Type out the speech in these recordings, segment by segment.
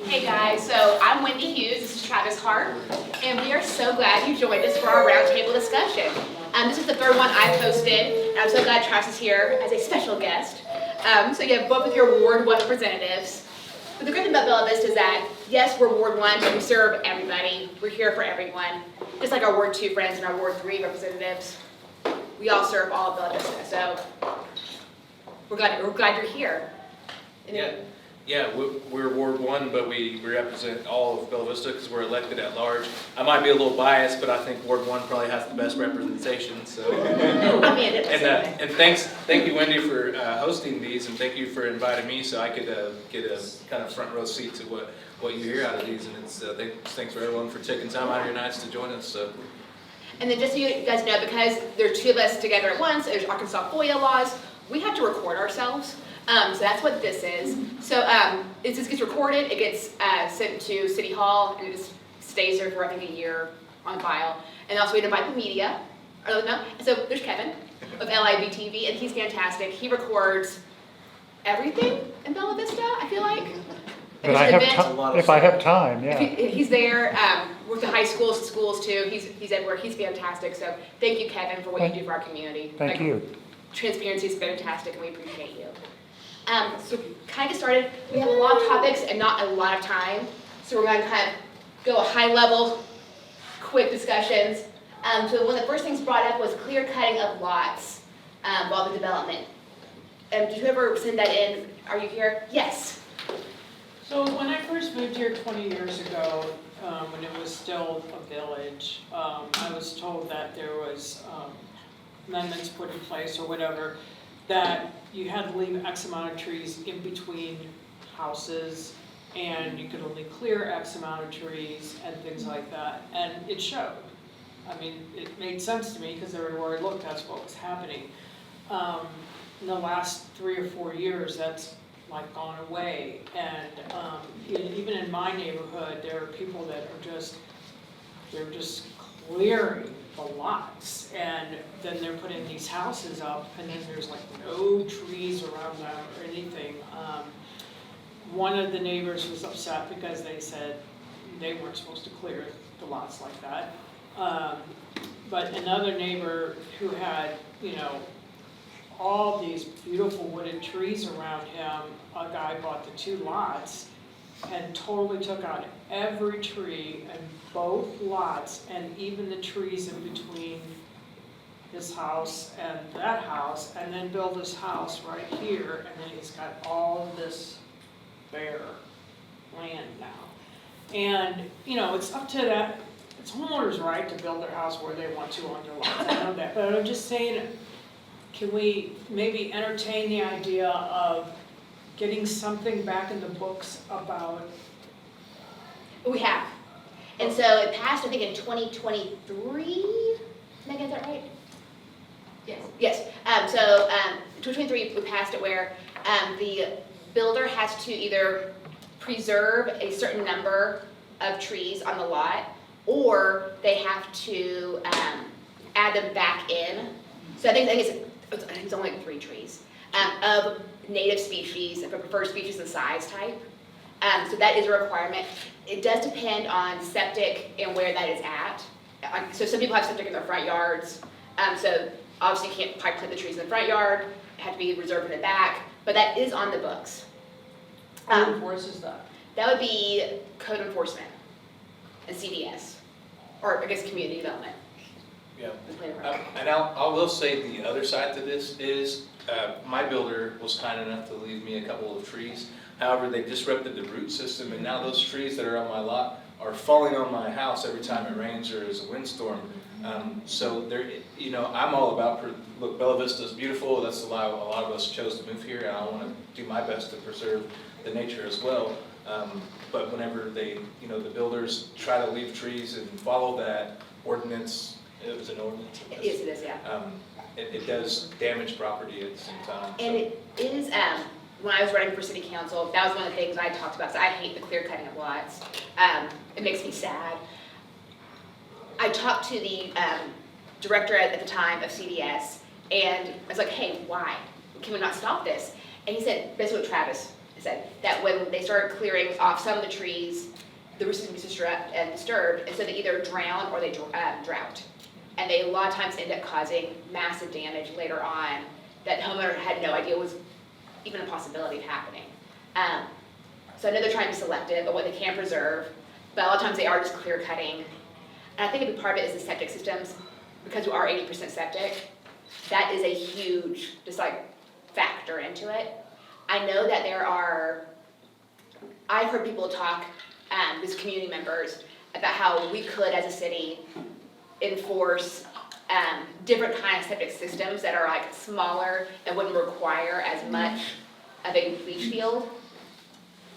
Hey guys, so I'm Wendy Hughes, this is Travis Harp, and we are so glad you joined us for our roundtable discussion. This is the third one I've hosted, and I'm so glad Travis is here as a special guest. So you have both of your Ward 1 representatives. But the great thing about Bella Vista is that, yes, we're Ward 1, but we serve everybody. We're here for everyone. Just like our Ward 2 friends and our Ward 3 representatives. We all serve all of Bella Vista, so we're glad you're here. Yeah, we're Ward 1, but we represent all of Bella Vista because we're elected at large. I might be a little biased, but I think Ward 1 probably has the best representation. So, and thank you, Wendy, for hosting these, and thank you for inviting me so I could get a kind of front row seat to what you hear out of these. And it's thanks for everyone for taking time out of your nights to join us. So. And then just so you guys know, because there are two of us together at once, there's Arkansas FOIA laws, we have to record ourselves. So that's what this is. So this gets recorded, it gets sent to City Hall, and it just stays there for I think a year on file. And also we invite the media. So there's Kevin of LIV TV, and he's fantastic. He records everything in Bella Vista, I feel like. But if I have time, yeah. He's there with the high schools, schools too. He's everywhere. He's fantastic. So thank you, Kevin, for what you do for our community. Thank you. Transparency is fantastic, and we appreciate you. So kind of get started. We have a lot of topics and not a lot of time, so we're going to kind of go high level, quick discussions. So one of the first things brought up was clear cutting of lots while the development. Did whoever send that in? Are you here? Yes. So when I first moved here 20 years ago, when it was still a village, I was told that there was amendments put in place or whatever, that you had to leave X amount of trees in between houses, and you could only clear X amount of trees and things like that. And it showed. I mean, it made sense to me because everywhere I looked, that's what was happening. In the last 3 or 4 years, that's like gone away. And even in my neighborhood, there are people that are they're just clearing the lots, and then they're putting these houses up, and then there's like no trees around them or anything. One of the neighbors was upset because they said they weren't supposed to clear the lots like that. But another neighbor who had, all these beautiful wooded trees around him, a guy bought the 2 lots and totally took out every tree in both lots, and even the trees in between his house and that house, and then built his house right here, and then he's got all of this bare land now. And, it's up to that, it's homeowners' right to build their house where they want to on their lots, I know that, but I'm just saying, can we maybe entertain the idea of getting something back in the books about? We have. And so it passed, I think, in 2023. Megan, is that right? Yes. Yes. 2023, we passed it where the builder has to either preserve a certain number of trees on the lot, or they have to add them back in. So I think it's only like 3 trees of native species and preferred species and size type. So that is a requirement. It does depend on septic and where that is at. So some people have septic in their front yards. So obviously you can't pipe plant the trees in the front yard. It had to be reserved in the back. But that is on the books. Who enforces that? That would be code enforcement and CDS, or I guess community development. Yeah. And I will say the other side to this is my builder was kind enough to leave me a couple of trees. However, they disrupted the root system, and now those trees that are on my lot are falling on my house every time it rains or is a windstorm. So there, I'm all about, look, Bella Vista is beautiful. That's why a lot of us chose to move here, and I want to do my best to preserve the nature as well. But whenever they, the builders try to leave trees and follow that ordinance, it was an ordinance. It is, yeah. It does damage property at the same time. And it is, when I was running for city council, that was one of the things I talked about. So I hate the clear cutting of lots. It makes me sad. I talked to the director at the time of CDS, and I was like, hey, why? Can we not stop this? And he said, basically what Travis said that when they started clearing off some of the trees, the root system gets disturbed, and so they either drown or they drought. And they a lot of times end up causing massive damage later on that homeowner had no idea was even a possibility of happening. So I know they're trying to be selective of what they can preserve, but a lot of times they are just clear cutting. And I think a big part of it is the septic systems, because we are 80% septic. That is a huge, just like, factor into it. I know that I've heard people talk, these community members, about how we could, as a city, enforce different kinds of septic systems that are like smaller and wouldn't require as much of a leach field.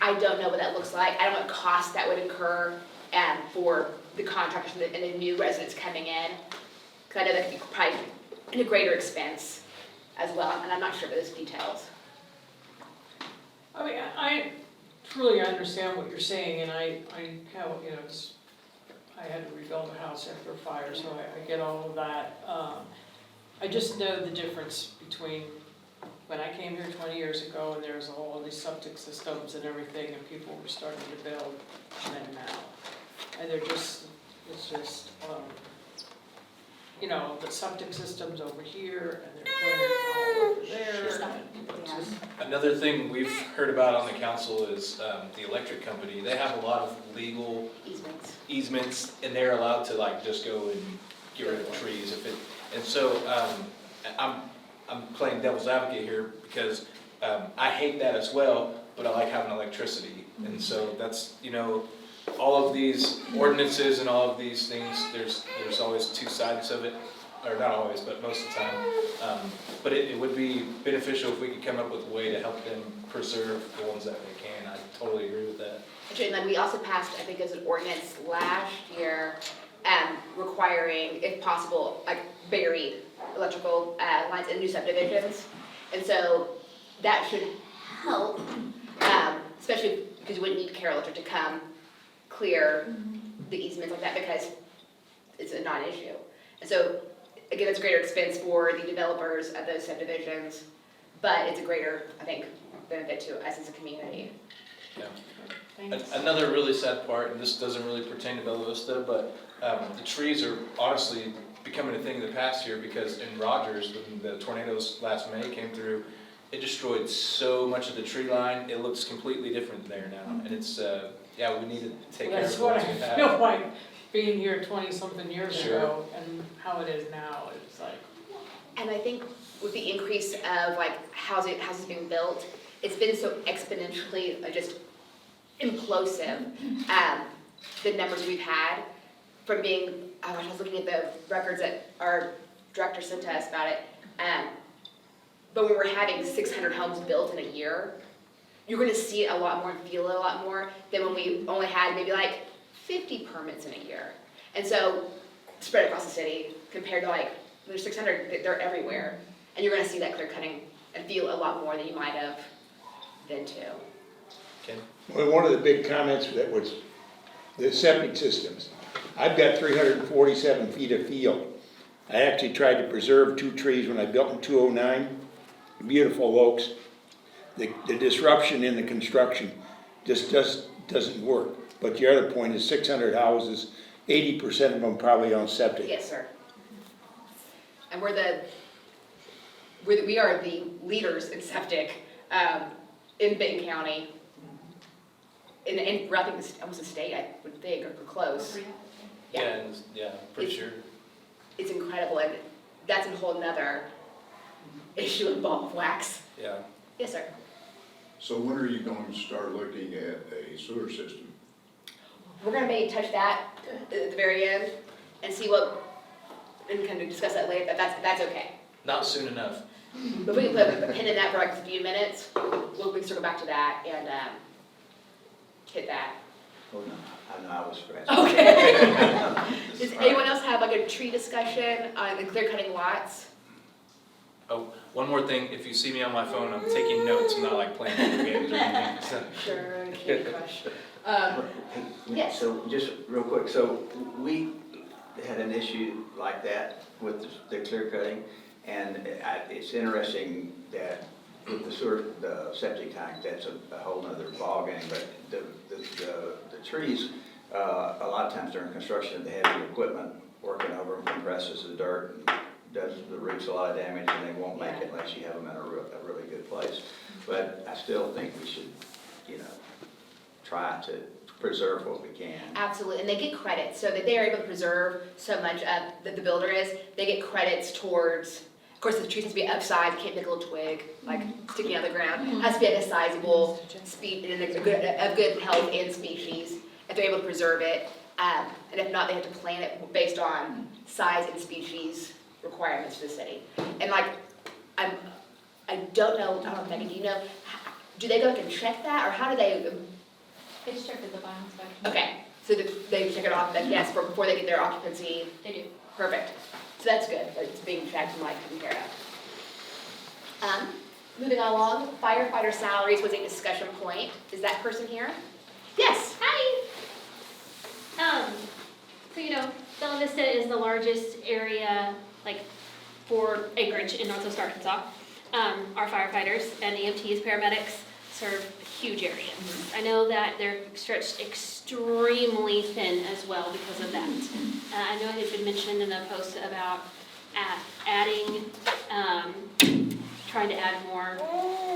I don't know what that looks like. I don't know what cost that would incur for the contractors and the new residents coming in. Because I know that could be probably a greater expense as well, and I'm not sure of those details. I mean, I truly understand what you're saying, and I have, you know, I had to rebuild a house after a fire, so I get all of that. I just know the difference between when I came here 20 years ago and there was all of these septic systems and everything, and people were starting to build, and then now. And they're just, it's just, you know, the septic system's over here, and they're clearing all over there. And it's just, Another thing we've heard about on the council is the electric company. They have a lot of legal easements, and they're allowed to like just go and get rid of trees if it. And so I'm playing devil's advocate here because I hate that as well, but I like having electricity, and so that's, you know, all of these ordinances and all of these things. There's always two sides of it. Or not always, but most of the time. But it would be beneficial if we could come up with a way to help them preserve the ones that they can. I totally agree with that. And then we also passed, I think, as an ordinance last year, requiring, if possible, like buried electrical lines in new subdivisions. And so that should help, especially because you wouldn't need Care Electric to come clear the easements like that because it's a non-issue. And so again, it's a greater expense for the developers of those subdivisions, but it's a greater, I think, benefit to us as a community. Yeah. thanks. Another really sad part, and this doesn't really pertain to Bella Vista, but the trees are honestly becoming a thing of the past here because in Rogers, when the tornadoes last May came through, it destroyed so much of the tree line. It looks completely different there now, and it's yeah, we need to take care of the ones we have. That's what I feel like being here 20-something years Sure. ago and how it is now. It's like. And I think with the increase of like houses being built, it's been so exponentially just implosive. The numbers we've had from being, I was looking at the records that our director sent to us about it. But we were having 600 homes built in a year. You're going to see it a lot more and feel it a lot more than when we only had maybe like 50 permits in a year. And so spread across the city compared to like there's 600, they're everywhere. And you're going to see that clear cutting and feel a lot more than you might have been to. Ken? Well, one of the big comments that was the septic systems. I've got 347 feet of field. I actually tried to preserve 2 trees when I built in 209, beautiful oaks. The disruption in the construction just doesn't work. But the other point is 600 houses, 80% of them probably on septic. Yes, sir. And we are the leaders in septic in Benton County. And I think it's almost a state, I would think, or close. Yeah, pretty sure. It's incredible, and that's a whole nother issue of ball of wax. Yeah. Yes, sir. So when are you going to start looking at a sewer system? We're gonna maybe touch that at the very end and see what, and kind of discuss that later, but that's okay. Not soon enough. But we can put a pin in that for like a few minutes, we can circle back to that and hit that. Oh, no, I know I was scratching. Okay. Does anyone else have like a tree discussion on the clear cutting lots? Oh, one more thing. If you see me on my phone, I'm taking notes. I'm not like playing video games or anything. So. Sure, Candy Crush. Yes. So just real quick, so we had an issue like that with the clear cutting, and it's interesting that with the sewer, the septic tank, that's a whole nother ballgame, but the trees, a lot of times during construction, they have the equipment working over them, compresses the dirt, and does the roots a lot of damage, and they won't make it unless you have them in a really good place. But I still think we should, try to preserve what we can. Absolutely, and they get credits, so that they are able to preserve so much of, that the builder is, they get credits towards, of course, the trees has to be upside, can't pick a little twig, like sticking out of the ground, has to be like a sizable speed, and a good health and species, if they're able to preserve it, and if not, they have to plant it based on size and species requirements for the city. And like, I don't know, Megan, do you know, do they go back and check that, or how do they? They just checked the bio inspection. Okay, so they check it off, yes, before they get their occupancy. They do. Perfect. So that's good, that it's being checked and taken care of. Moving along, firefighter salaries was a discussion point. Is that person here? Yes. Hi. So Bella Vista is the largest area, for acreage in Northwest Arkansas. Our firefighters and EMTs, paramedics serve huge areas. I know that they're stretched extremely thin as well because of that. I know it had been mentioned in a post about adding, trying to add more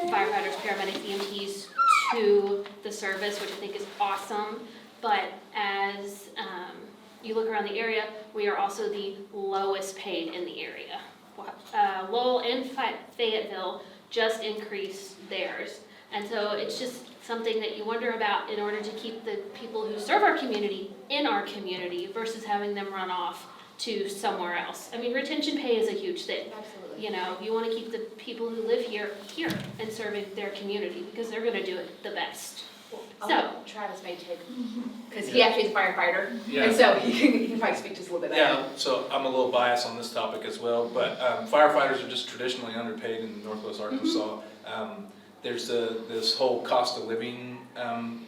firefighters, paramedics, EMTs to the service, which I think is awesome. But as you look around the area, we are also the lowest paid in the area. Lowell and Fayetteville just increased theirs. And so it's just something that you wonder about in order to keep the people who serve our community in our community versus having them run off to somewhere else. I mean, retention pay is a huge thing. Absolutely. You want to keep the people who live here and serving their community because they're going to do it the best. So Travis may take, because he actually is a firefighter, Yeah. and so he can probably speak just a little bit better. Yeah, so I'm a little biased on this topic as well, but firefighters are just traditionally underpaid in Northwest Arkansas. There's this whole cost of living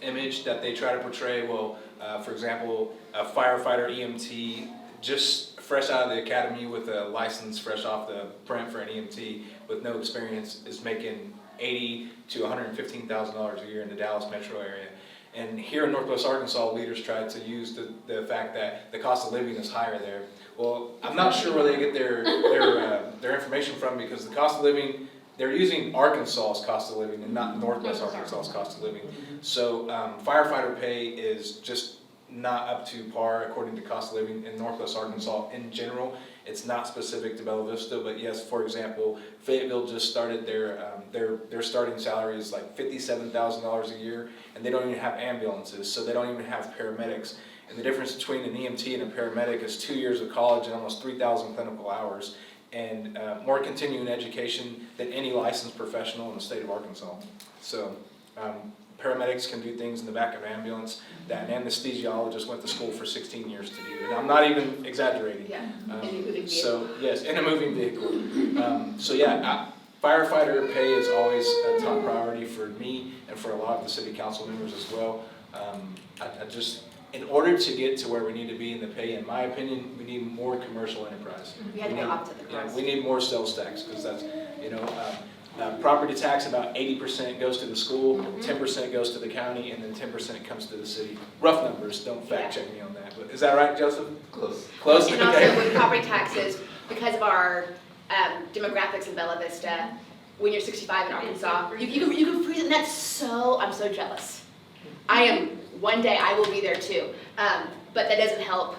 image that they try to portray. Well, for example, a firefighter EMT just fresh out of the academy with a license fresh off the print for an EMT with no experience is making $80,000 to $115,000 a year in the Dallas metro area. And here in Northwest Arkansas, leaders try to use the fact that the cost of living is higher there. Well, I'm not sure where they get their information from, because the cost of living, they're using Arkansas's cost of living and not Northwest Arkansas's cost of living. So firefighter pay is just not up to par according to cost of living in Northwest Arkansas in general. It's not specific to Bella Vista, but yes, for example, Fayetteville just started their starting salary is like $57,000 a year, and they don't even have ambulances, so they don't even have paramedics. And the difference between an EMT and a paramedic is 2 years of college and almost 3,000 clinical hours, and more continuing education than any licensed professional in the state of Arkansas. So paramedics can do things in the back of an ambulance that an anesthesiologist went to school for 16 years to do. And I'm not even exaggerating. Yeah, in a moving vehicle. So, yes, in a moving vehicle. Firefighter pay is always a top priority for me and for a lot of the city council members as well. In order to get to where we need to be in the pay, in my opinion, we need more commercial enterprise. We had to go up to the price. We need more sales tax, because that's, property tax, about 80% goes to the school, 10% goes to the county, and then 10% comes to the city. Rough numbers, don't fact check me on that, but is that right, Joseph? Close. Close? And Okay. also with property taxes, because of our demographics in Bella Vista, when you're 65 in Arkansas, you can freeze, and I'm so jealous. One day I will be there too, but that doesn't help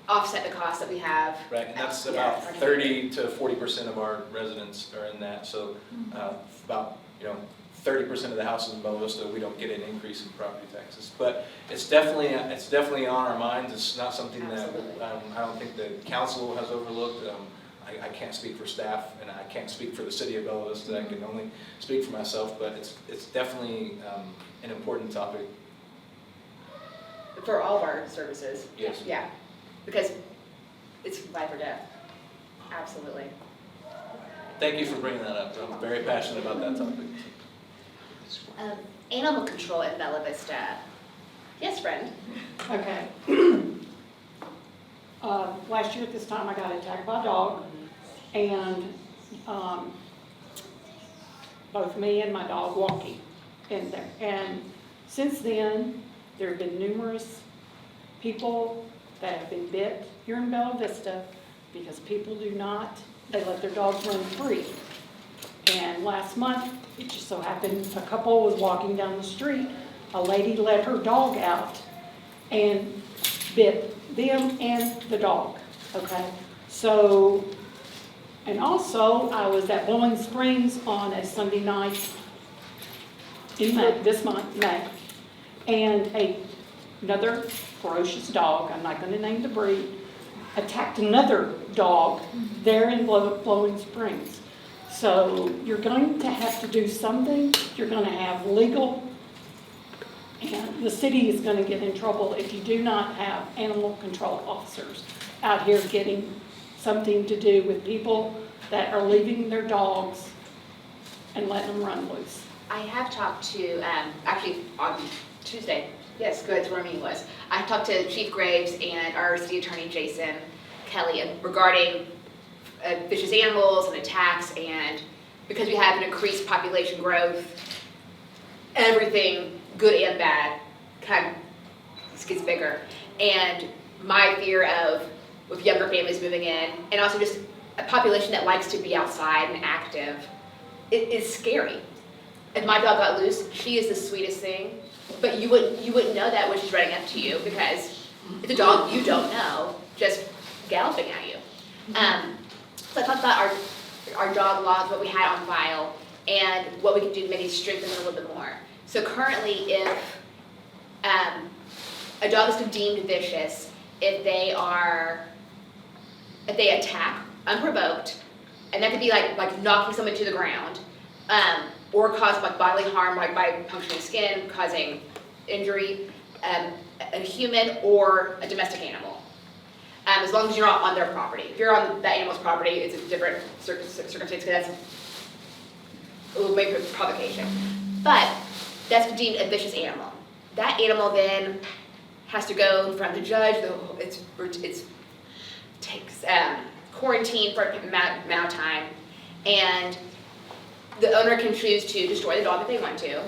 offset the costs that we have. Right, and that's Yeah, about our 30 to 40% of our residents are in that, so about 30% of the houses in Bella Vista, we don't get an increase in property taxes. But it's definitely on our minds. It's not something that I don't think the council has overlooked. I can't speak for staff, and I can't speak for the city of Bella Vista. I can only speak for myself, but it's definitely an important topic. For all of our services. Yes. Yeah, because it's life or death. Absolutely. Thank you for bringing that up. I'm very passionate about that topic. Animal control in Bella Vista. Yes, friend? Okay. Last year at this time, I got attacked by a dog, and both me and my dog walking in there. And since then, there have been numerous people that have been bit here in Bella Vista because people do not, they let their dogs run free. And last month, it just so happened, a couple was walking down the street, a lady let her dog out and bit them and the dog, okay? So, and also, I was at Bowling Springs on a Sunday night in May, this month, May, and another ferocious dog, I'm not gonna name the breed, attacked another dog there in Bowling Springs. So you're going to have to do something, you're gonna have legal, and the city is gonna get in trouble if you do not have animal control officers out here getting something to do with people that are leaving their dogs and letting them run loose. I have talked to, actually on Tuesday, yes, good, that's where our meeting was. I talked to Chief Graves and our city attorney, Jason Kelly, regarding vicious animals and attacks, and because we have an increased population growth, everything, good and bad, kind of gets bigger. And my fear of, with younger families moving in, and also just a population that likes to be outside and active, it is scary. If my dog got loose, she is the sweetest thing, but you wouldn't know that when she's running up to you, because it's a dog you don't know, just galloping at you. So I talked about our dog laws, what we had on file, and what we could do to maybe strengthen it a little bit more. So currently, if a dog is deemed vicious, if they attack unprovoked, and that could be like knocking someone to the ground, or cause like bodily harm, like by puncturing skin, causing injury, a human or a domestic animal. As long as you're not on their property. If you're on that animal's property, it's a different circumstance, because that's maybe provocation. But that's deemed a vicious animal. That animal then has to go in front of the judge. It takes quarantine for a amount of time, and the owner can choose to destroy the dog if they want to.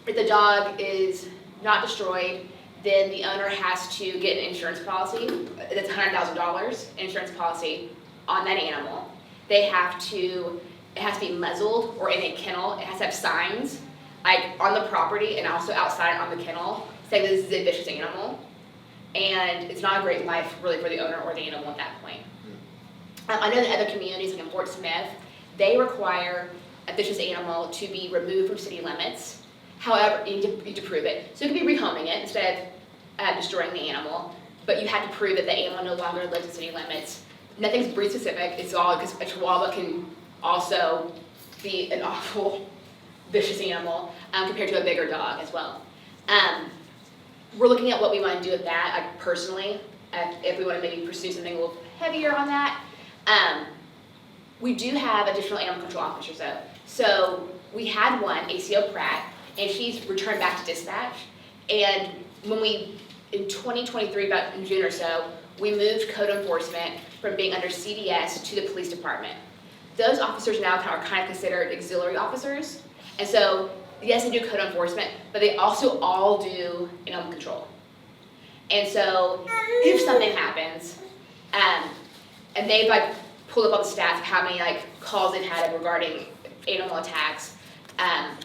If the dog is not destroyed, then the owner has to get an insurance policy. That's $100,000 insurance policy on that animal. It has to be muzzled or in a kennel. It has to have signs like on the property and also outside on the kennel saying this is a vicious animal. And it's not a great life really for the owner or the animal at that point. I know that other communities like in Fort Smith, they require a vicious animal to be removed from city limits. However, you need to prove it. So it could be rehoming it instead of destroying the animal, but you have to prove that the animal no longer lives in city limits. Nothing's breed specific, it's all because a Chihuahua can also be an awful, vicious animal compared to a bigger dog as well. We're looking at what we want to do with that, like personally, if we want to maybe pursue something a little heavier on that. We do have additional animal control officers though. So we had one, ACO Pratt, and she's returned back to dispatch. And when in 2023, about in June or so, we moved code enforcement from being under CDS to the police department. Those officers now are kind of considered auxiliary officers. And so, yes, they do code enforcement, but they also all do animal control. And so, if something happens, and they've pulled up all the stats of how many calls they've had regarding animal attacks, and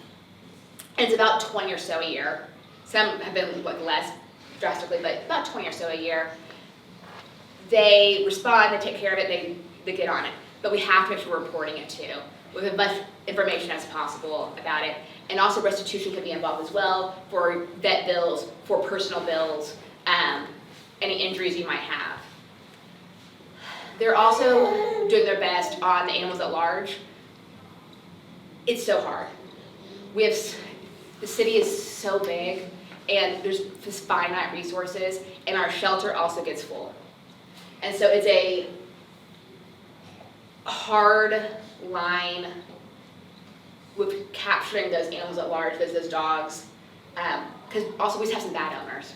it's about 20 or so a year. Some have been less drastically, but about 20 or so a year. They respond, they take care of it, they get on it. But we have to make sure we're reporting it too, with as much information as possible about it. And also restitution can be involved as well for vet bills, for personal bills, any injuries you might have. They're also doing their best on the animals at large. It's so hard. The city is so big, and there's just finite resources, and our shelter also gets full. And so it's a hard line with capturing those animals at large, those dogs, because also we just have some bad owners.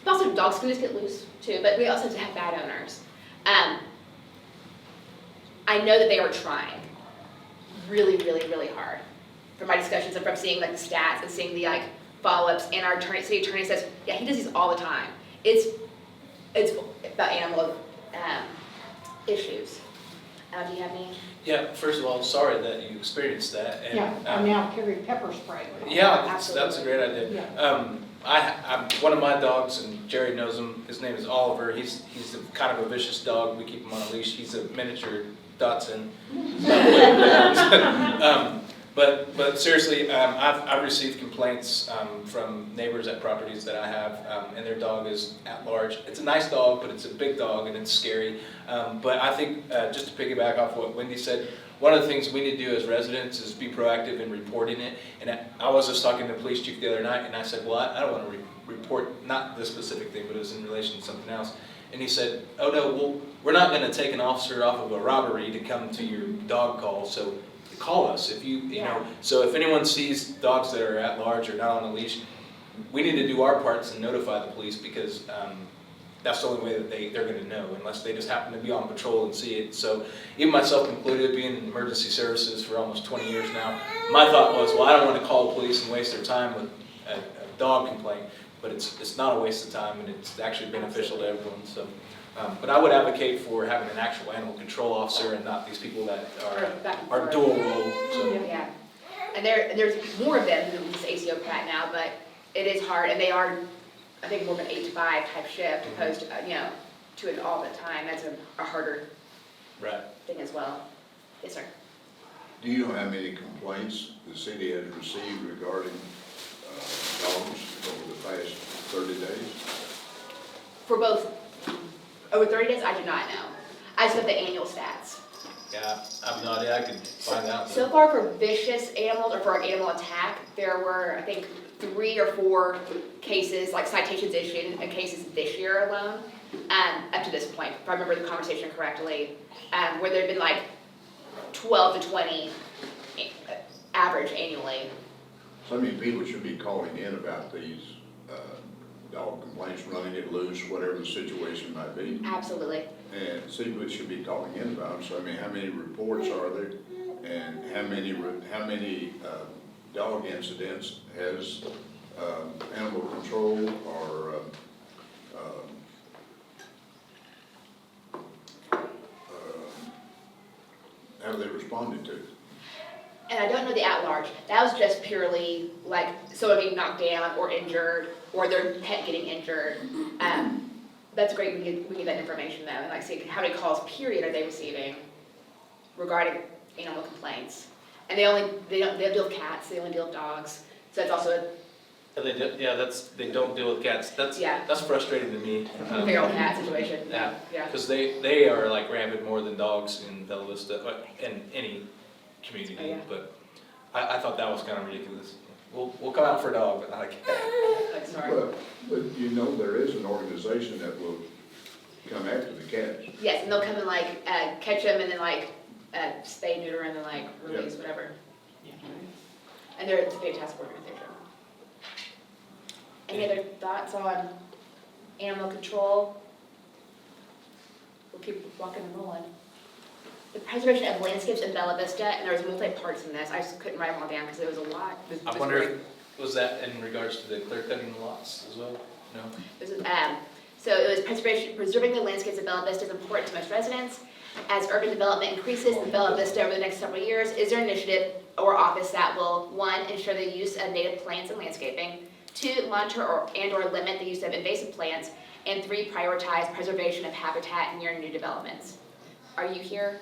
But also dogs can just get loose too, but we also have bad owners. I know that they were trying, really, really, really hard. From my discussions and from seeing like the stats and seeing the like follow-ups, and our city attorney says, yeah, he does these all the time. It's about animal issues. Do you have any? Yeah, first of all, sorry that you experienced that. And, Yeah, I now carry pepper spray. Yeah, Absolutely. that's a great idea. I'm one of my dogs, and Jerry knows him. His name is Oliver. He's kind of a vicious dog. We keep him on a leash. He's a miniature Dachshund. But seriously, I've received complaints from neighbors at properties that I have, and their dog is at large. It's a nice dog, but it's a big dog and it's scary. But I think just to piggyback off what Wendy said, one of the things we need to do as residents is be proactive in reporting it. And I was just talking to the police chief the other night, and I said, well, I don't want to report, not this specific thing, but it was in relation to something else. And he said, oh no, well, we're not going to take an officer off of a robbery to come to your dog call, so call us if you know. So if anyone sees dogs that are at large or not on a leash, we need to do our parts and notify the police, because that's the only way that they're going to know, unless they just happen to be on patrol and see it. So even myself included, being in emergency services for almost 20 years now, my thought was, well, I don't want to call the police and waste their time with a dog complaint, but it's not a waste of time, and it's actually beneficial to everyone. So. But I would advocate for having an actual animal control officer and not these people that are dual role. So. Yeah, and there's more of them than just ACO Pratt now, but it is hard, and they are, I think, more of an 8 to 5 type shift opposed to, to it all the time. That's a harder thing as well. Yes, sir. Do you know how many complaints the city has received regarding dogs over the past 30 days? For both, over 30 days, I do not know. I just have the annual stats. Yeah, I have no idea. I could find out. So far for vicious animals or for an animal attack, there were, I think, 3 or 4 cases, like citations issued in cases this year alone, up to this point, if I remember the conversation correctly, where there had been like 12 to 20 average annually. So many people should be calling in about these dog complaints, running it loose, whatever the situation might be. Absolutely. And people should be calling in about them. So I mean, how many reports are there, and how many dog incidents has animal control or have they responded to? And I don't know the at-large. That was just purely like someone being knocked down or injured, or their pet getting injured. That's great. We get that information though, and like see how many calls period are they receiving regarding animal complaints. And they don't deal with cats. They only deal with dogs. So that's also They don't deal with cats. That's frustrating to me. a feral cat situation. Yeah. Yeah. Because they are like rabid more than dogs in Bella Vista, in any community. Oh, yeah. But I thought that was kind of ridiculous. We'll come out for a dog, but not a cat. Like, sorry. But you know there is an organization that will come after the cats. Yes, and they'll come and like catch them and then like spay, neuter, and then like release whatever. And it's a fantastic organization. Any other thoughts on animal control? We'll keep walking and rolling. The preservation of landscapes in Bella Vista, and there was multi-parts in this. I just couldn't write them all down because there was a lot. I wonder if, was that in regards to the clear cutting lots as well? No? So it was preserving the landscapes of Bella Vista is important to most residents. As urban development increases in Bella Vista over the next several years, is there an initiative or office that will, 1, ensure the use of native plants and landscaping, 2, monitor or limit the use of invasive plants, and 3, prioritize preservation of habitat near new developments? Are you here?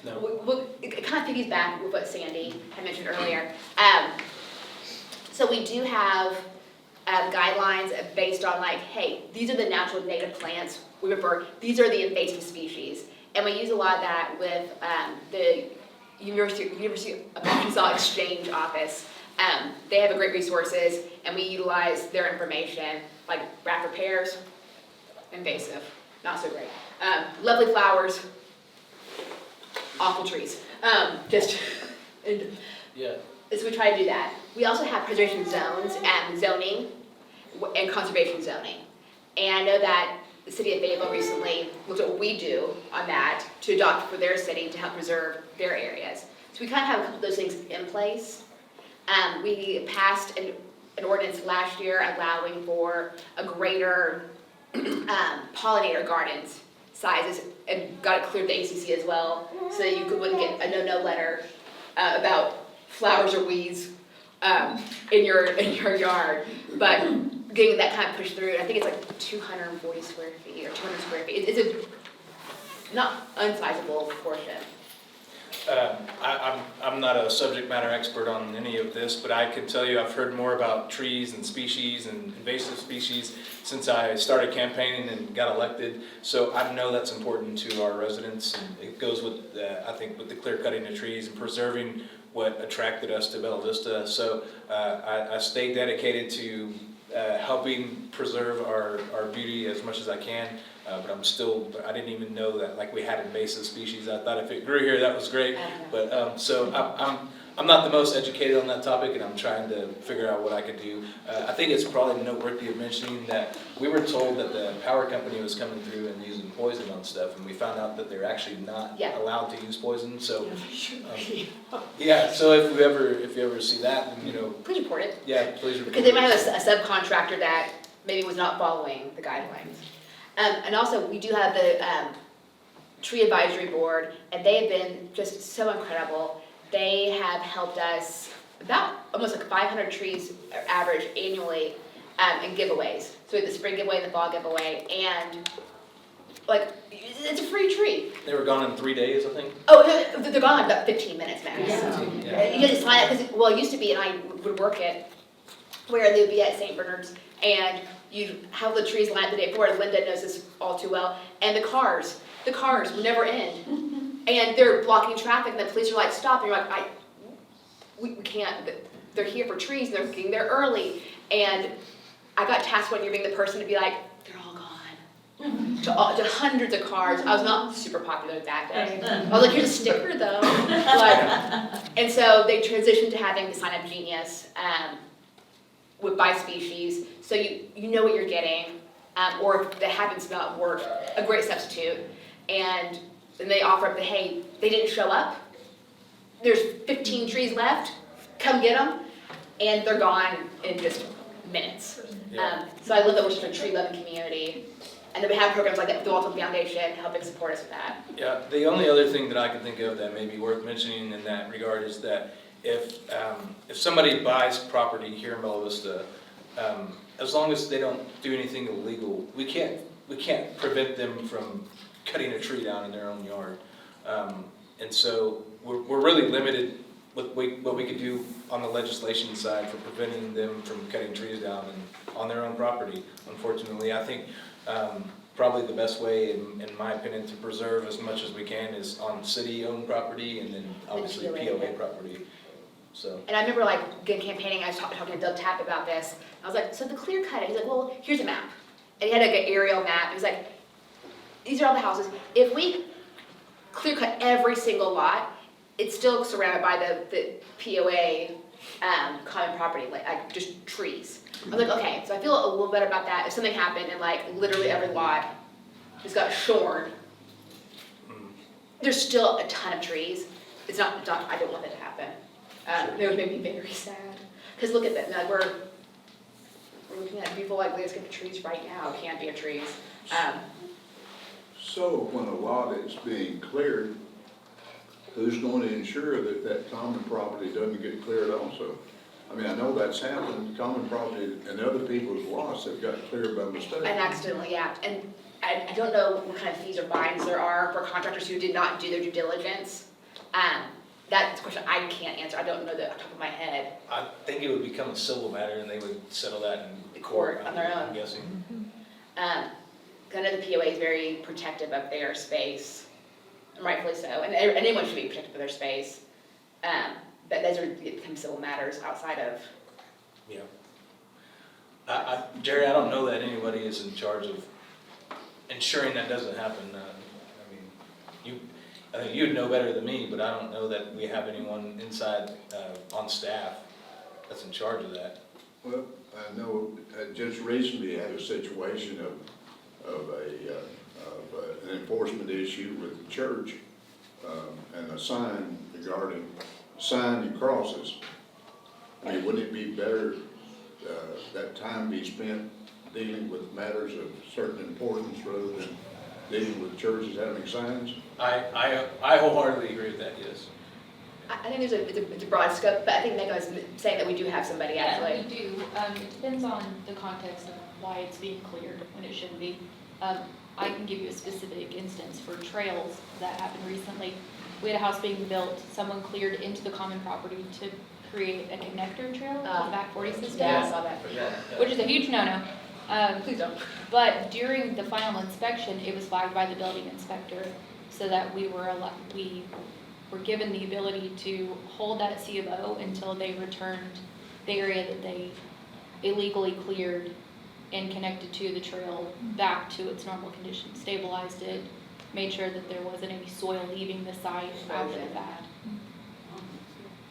No. It kind of piggyback with what Sandy had mentioned earlier. So we do have guidelines based on like, hey, these are the natural native plants we prefer. These are the invasive species. And we use a lot of that with the University of Arkansas Exchange Office. They have a great resources, and we utilize their information, like raft repairs, invasive, not so great. Lovely flowers, awful trees. Yeah. So we try to do that. We also have preservation zones and zoning and conservation zoning. And I know that the city of Fayetteville recently looked at what we do on that to adopt for their city to help preserve their areas. So we kind of have a couple of those things in place. We passed an ordinance last year allowing for a greater pollinator gardens sizes and got it cleared to ACC as well, so that you wouldn't get a no-no letter about flowers or weeds in your yard. But getting that kind of pushed through, I think it's like 240 square feet or 200 square feet. It's a not unsizable portion. I'm not a subject matter expert on any of this, but I can tell you I've heard more about trees and species and invasive species since I started campaigning and got elected. So I know that's important to our residents, and it goes with, I think, with the clear cutting of trees and preserving what attracted us to Bella Vista. So I stay dedicated to helping preserve our beauty as much as I can. But I didn't even know that like we had invasive species. I thought if it grew here, that was great. But so I'm not the most educated on that topic, and I'm trying to figure out what I could do. I think it's probably noteworthy of mentioning that we were told that the power company was coming through and using poison on stuff, and we found out that they're actually not allowed to use poison. So yeah, so if you ever see that, then, Please report it. Yeah, please report. Because they might have a subcontractor that maybe was not following the guidelines. And also, we do have the tree advisory board, and they have been just so incredible. They have helped us about almost like 500 trees average annually in giveaways. So we have the spring giveaway and the fall giveaway, and like it's a free tree. They were gone in 3 days, I think. Oh, they're gone in about 15 minutes max. Yeah. You just sign up because it used to be, and I would work it where they would be at St. Bernard's, and you'd have the trees lined up the day before. Linda knows this all too well, and the cars would never end. And they're blocking traffic, and the police are like, stop, and you're like, we can't, they're here for trees, and they're getting there early. And I got tasked one year being the person to be like, they're all gone. To hundreds of cars. I was not super popular that day. I was like, here's a sticker though. And so they transitioned to having the sign up genius by species, so you know what you're getting, or if that happens to not work, a great substitute. And then they offer up hey, they didn't show up, there's 15 trees left, come get them, and they're gone in just minutes. Yeah. So I love that we're such a tree-loving community, and then we have programs like that with the Walton Foundation helping support us with that. Yeah, the only other thing that I can think of that may be worth mentioning in that regard is that if somebody buys property here in Bella Vista, as long as they don't do anything illegal, we can't prevent them from cutting a tree down in their own yard. And so we're really limited with what we could do on the legislation side for preventing them from cutting trees down on their own property. Unfortunately, I think probably the best way, in my opinion, to preserve as much as we can is on city-owned property and then obviously POA property. So. And I remember getting campaigning, I was talking to Doug Tapp about this. I was like, so the clear cut, he's like, well, here's a map. And he had an aerial map. He's like, these are all the houses. If we clear cut every single lot, it's still surrounded by the POA common property, like just trees. I was like, okay, so I feel a little better about that. If something happened and literally every lot just got shorn, there's still a ton of trees. It's not I don't want that to happen. It would make me very sad. Because look at that, we're looking at beautiful landscape of trees right now, can't be of trees. So when a lot is being cleared, who's going to ensure that common property doesn't get cleared also? I mean, I know that's happened, common property and other people's lots that got cleared by mistake. And accidentally, yeah. And I don't know what kind of fees or fines there are for contractors who did not do their due diligence. That's a question I can't answer. I don't know that off the top of my head. I think it would become a civil matter and they would settle that in court on their own. I'm guessing. I know the POA is very protective of their space, and rightfully so. And anyone should be protective of their space. But those become civil matters outside of. Yeah. Jerry, I don't know that anybody is in charge of ensuring that doesn't happen. I think you'd know better than me, but I don't know that we have anyone inside on staff that's in charge of that. Well, I know just recently had a situation of an enforcement issue with the church, and a sign regarding sign and crosses. I mean, wouldn't it be better, that time be spent dealing with matters of certain importance rather than dealing with churches having signs? I wholeheartedly agree with that, yes. I think it's a broad scope, but I think Megan was saying that we do have somebody actually. Yeah, we do. It depends on the context of why it's being cleared when it shouldn't be. I can give you a specific instance for trails that happened recently. We had a house being built, someone cleared into the common property to create a connector trail to the back 40 system. Yeah, I saw that. Which is a huge no-no. Please don't. But during the final inspection, it was flagged by the building inspector so that we were given the ability to hold that C of O until they returned the area that they illegally cleared and connected to the trail back to its normal condition, stabilized it, made sure that there wasn't any soil leaving the site after that.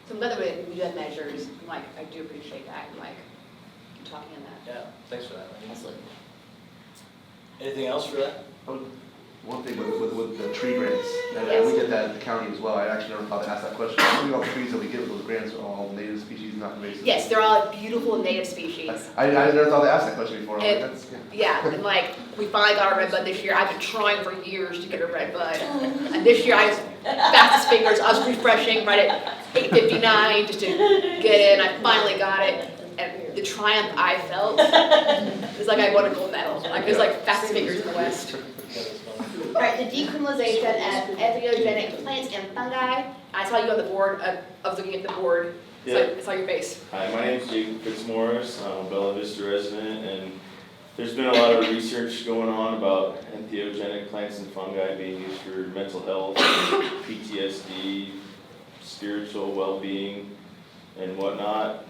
So I'm glad that we do have measures. Like, I do appreciate that. Like, talking on that. Yeah, thanks for that. Absolutely. Anything else for that? One thing with the tree grants, and Yes. we get that at the county as well, I actually never thought to ask that question. How many of the trees that we get with those grants are all native species, not invasive? Yes, they're all beautiful native species. I never thought to ask that question before. And- That's, Yeah, and like, we finally got our red bud this year. I've been trying for years to get a red bud. And this year, I was fast as fingers. I was refreshing right at 8:59 just to get in. I finally got it. And the triumph I felt, it was like I won a gold medal. Like, it was like fastest fingers in the West. All right, the decriminalization of entheogenic plants and fungi. I saw you on the board. I was looking at the board. So I saw your face. Hi, my name's Jacob Fitzmaurice. I'm a Bella Vista resident, and there's been a lot of research going on about entheogenic plants and fungi being used for mental health, PTSD, spiritual well-being, and whatnot.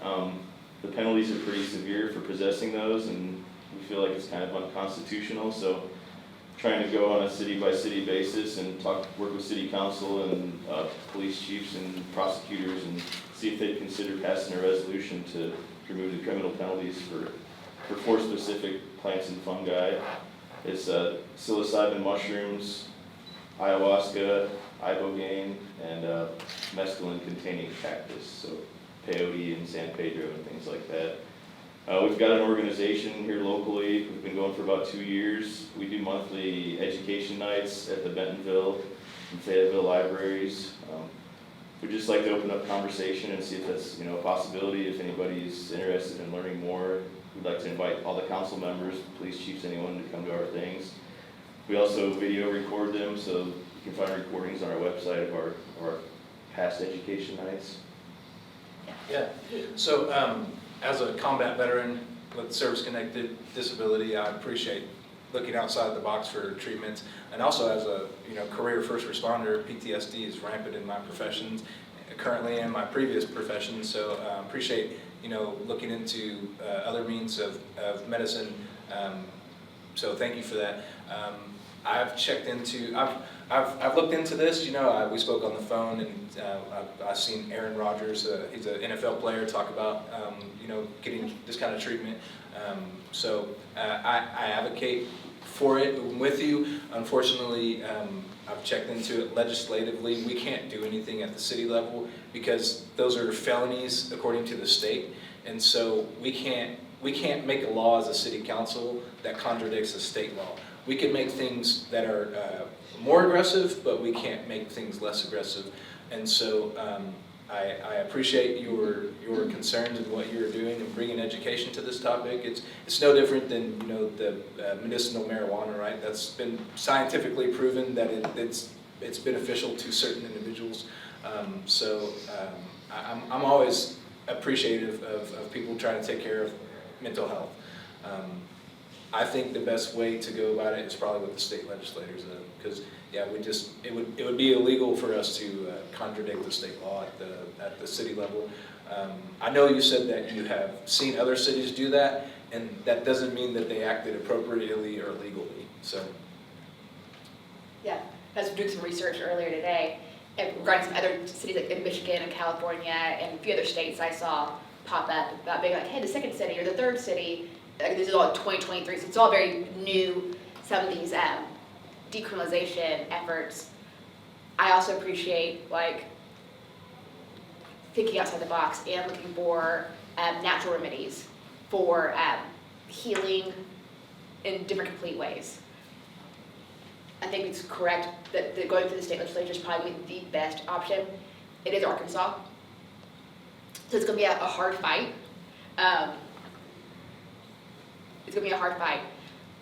The penalties are pretty severe for possessing those, and we feel like it's kind of unconstitutional, so trying to go on a city-by-city basis and work with city council and police chiefs and prosecutors and see if they'd consider passing a resolution to remove the criminal penalties for 4 specific plants and fungi. It's psilocybin mushrooms, ayahuasca, ibogaine, and mescaline-containing cactus, so peyote and San Pedro and things like that. We've got an organization here locally. We've been going for about 2 years. We do monthly education nights at the Bentonville and Fayetteville libraries. We'd just like to open up conversation and see if that's a possibility. If anybody's interested in learning more, we'd like to invite all the council members, police chiefs, anyone to come to our things. We also video record them, so you can find recordings on our website of our past education nights. Yeah, so as a combat veteran with service-connected disability, I appreciate looking outside the box for treatments. And also as a career first responder, PTSD is rampant in my professions, currently in my previous profession. So appreciate looking into other means of medicine. So thank you for that. I've checked into, I've looked into this, we spoke on the phone, and I've seen Aaron Rodgers, he's an NFL player, talk about, getting this kind of treatment. So I advocate for it with you. Unfortunately, I've checked into it legislatively. We can't do anything at the city level because those are felonies according to the state. And so we can't make a law as a city council that contradicts the state law. We can make things that are more aggressive, but we can't make things less aggressive. And so I appreciate your concerns and what you're doing and bringing education to this topic. It's no different than the medicinal marijuana, right? That's been scientifically proven that it's beneficial to certain individuals. I'm always appreciative of people trying to take care of mental health. I think the best way to go about it is probably with the state legislators, because it would be illegal for us to contradict the state law at the city level. I know you said that you have seen other cities do that, and that doesn't mean that they acted appropriately or legally. So, Yeah, I was doing some research earlier today regarding some other cities like in Michigan and California and a few other states I saw pop up about being like, hey, the second city or the third city. This is all in 2023, so it's all very new some of these decriminalization efforts, I also appreciate like thinking outside the box and looking for natural remedies for healing in different complete ways. I think it's correct that going through the state legislature is probably the best option. It is Arkansas, so it's gonna be a hard fight. It's gonna be a hard fight,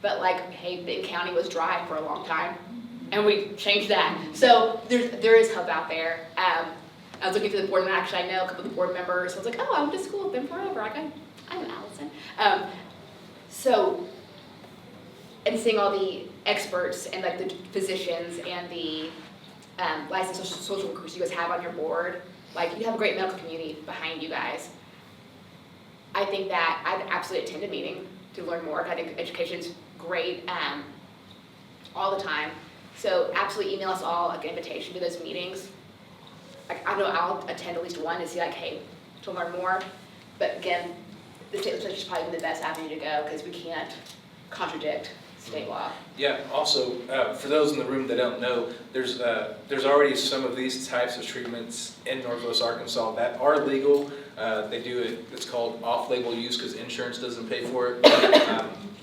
but like, hey, Benton County was dry for a long time, and we changed that. So there is hope out there. I was looking through the board, and actually I know a couple of the board members. I was like, oh, I went to school with them forever. Like I'm Allison. And seeing all the experts and like the physicians and the licensed social workers you guys have on your board, like you have a great medical community behind you guys. I think that I'd absolutely attend a meeting to learn more. I think education's great all the time. So absolutely email us all like an invitation to those meetings. Like I know I'll attend at least one to see like, hey, to learn more. But again, the state legislature is probably the best avenue to go because we can't contradict state law. Yeah, also, for those in the room that don't know, there's already some of these types of treatments in Northwest Arkansas that are legal. They do it, it's called off-label use because insurance doesn't pay for it.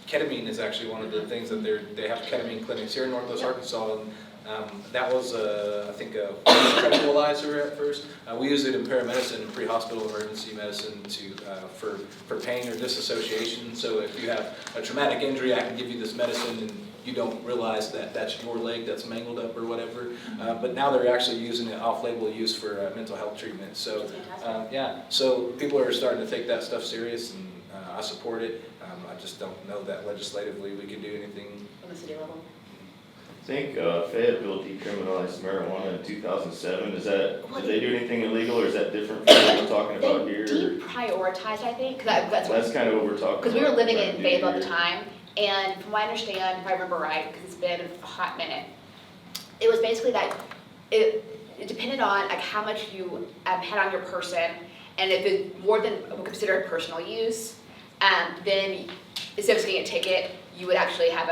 Ketamine is actually one of the things that they have ketamine clinics here in Northwest Arkansas. And that was, I think, a tranquilizer at first. We use it in paramedicine and pre-hospital emergency medicine for pain or disassociation. So if you have a traumatic injury, I can give you this medicine and you don't realize that that's your leg that's mangled up or whatever. But now they're actually using it off-label use for mental health treatment. So yeah, so people are starting to take that stuff serious, and I support it. I just don't know that legislatively we can do anything. On the city level. I think Fayetteville decriminalized marijuana in 2007. Did they do anything illegal, or is that different from what we're talking about here? They deprioritized, I think, because That's kind of what we're talking about. Because we were living in Fayetteville at the time, and from what I understand, if I remember right, because it's been a hot minute, it was basically that it depended on like how much you had on your person, and if it's more than considered personal use, then instead of getting a ticket, you would actually have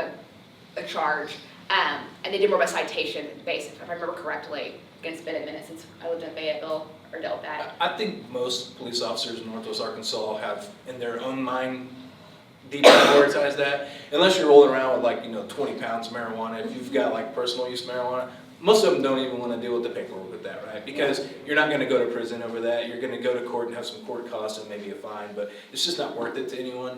a charge. And they did more of a citation basis, if I remember correctly. Again, it's been a minute since I lived in Fayetteville or dealt with that. I think most police officers in Northwest Arkansas have, in their own mind, deprioritized that. Unless you're rolling around with like, 20 pounds of marijuana, if you've got like personal use marijuana, most of them don't even want to deal with the paperwork with that, right? Because you're not going to go to prison over that. You're going to go to court and have some court costs and maybe a fine, but it's just not worth it to anyone.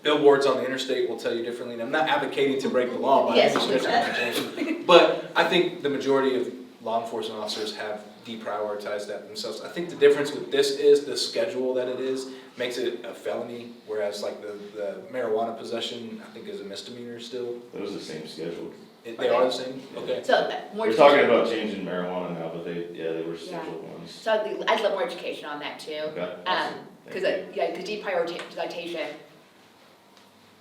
Billboards on the interstate will tell you differently. And I'm not advocating to break the law by any stretch of imagination, but I think the majority of law enforcement officers have deprioritized that themselves. I think the difference with this is the schedule that it is makes it a felony, whereas like the marijuana possession, I think, is a misdemeanor still. Those are the same schedule. They are the same? Okay. So more We're talking about changing marijuana now, but they were scheduled ones. So I'd love more education on that too. Okay. Because deprioritization,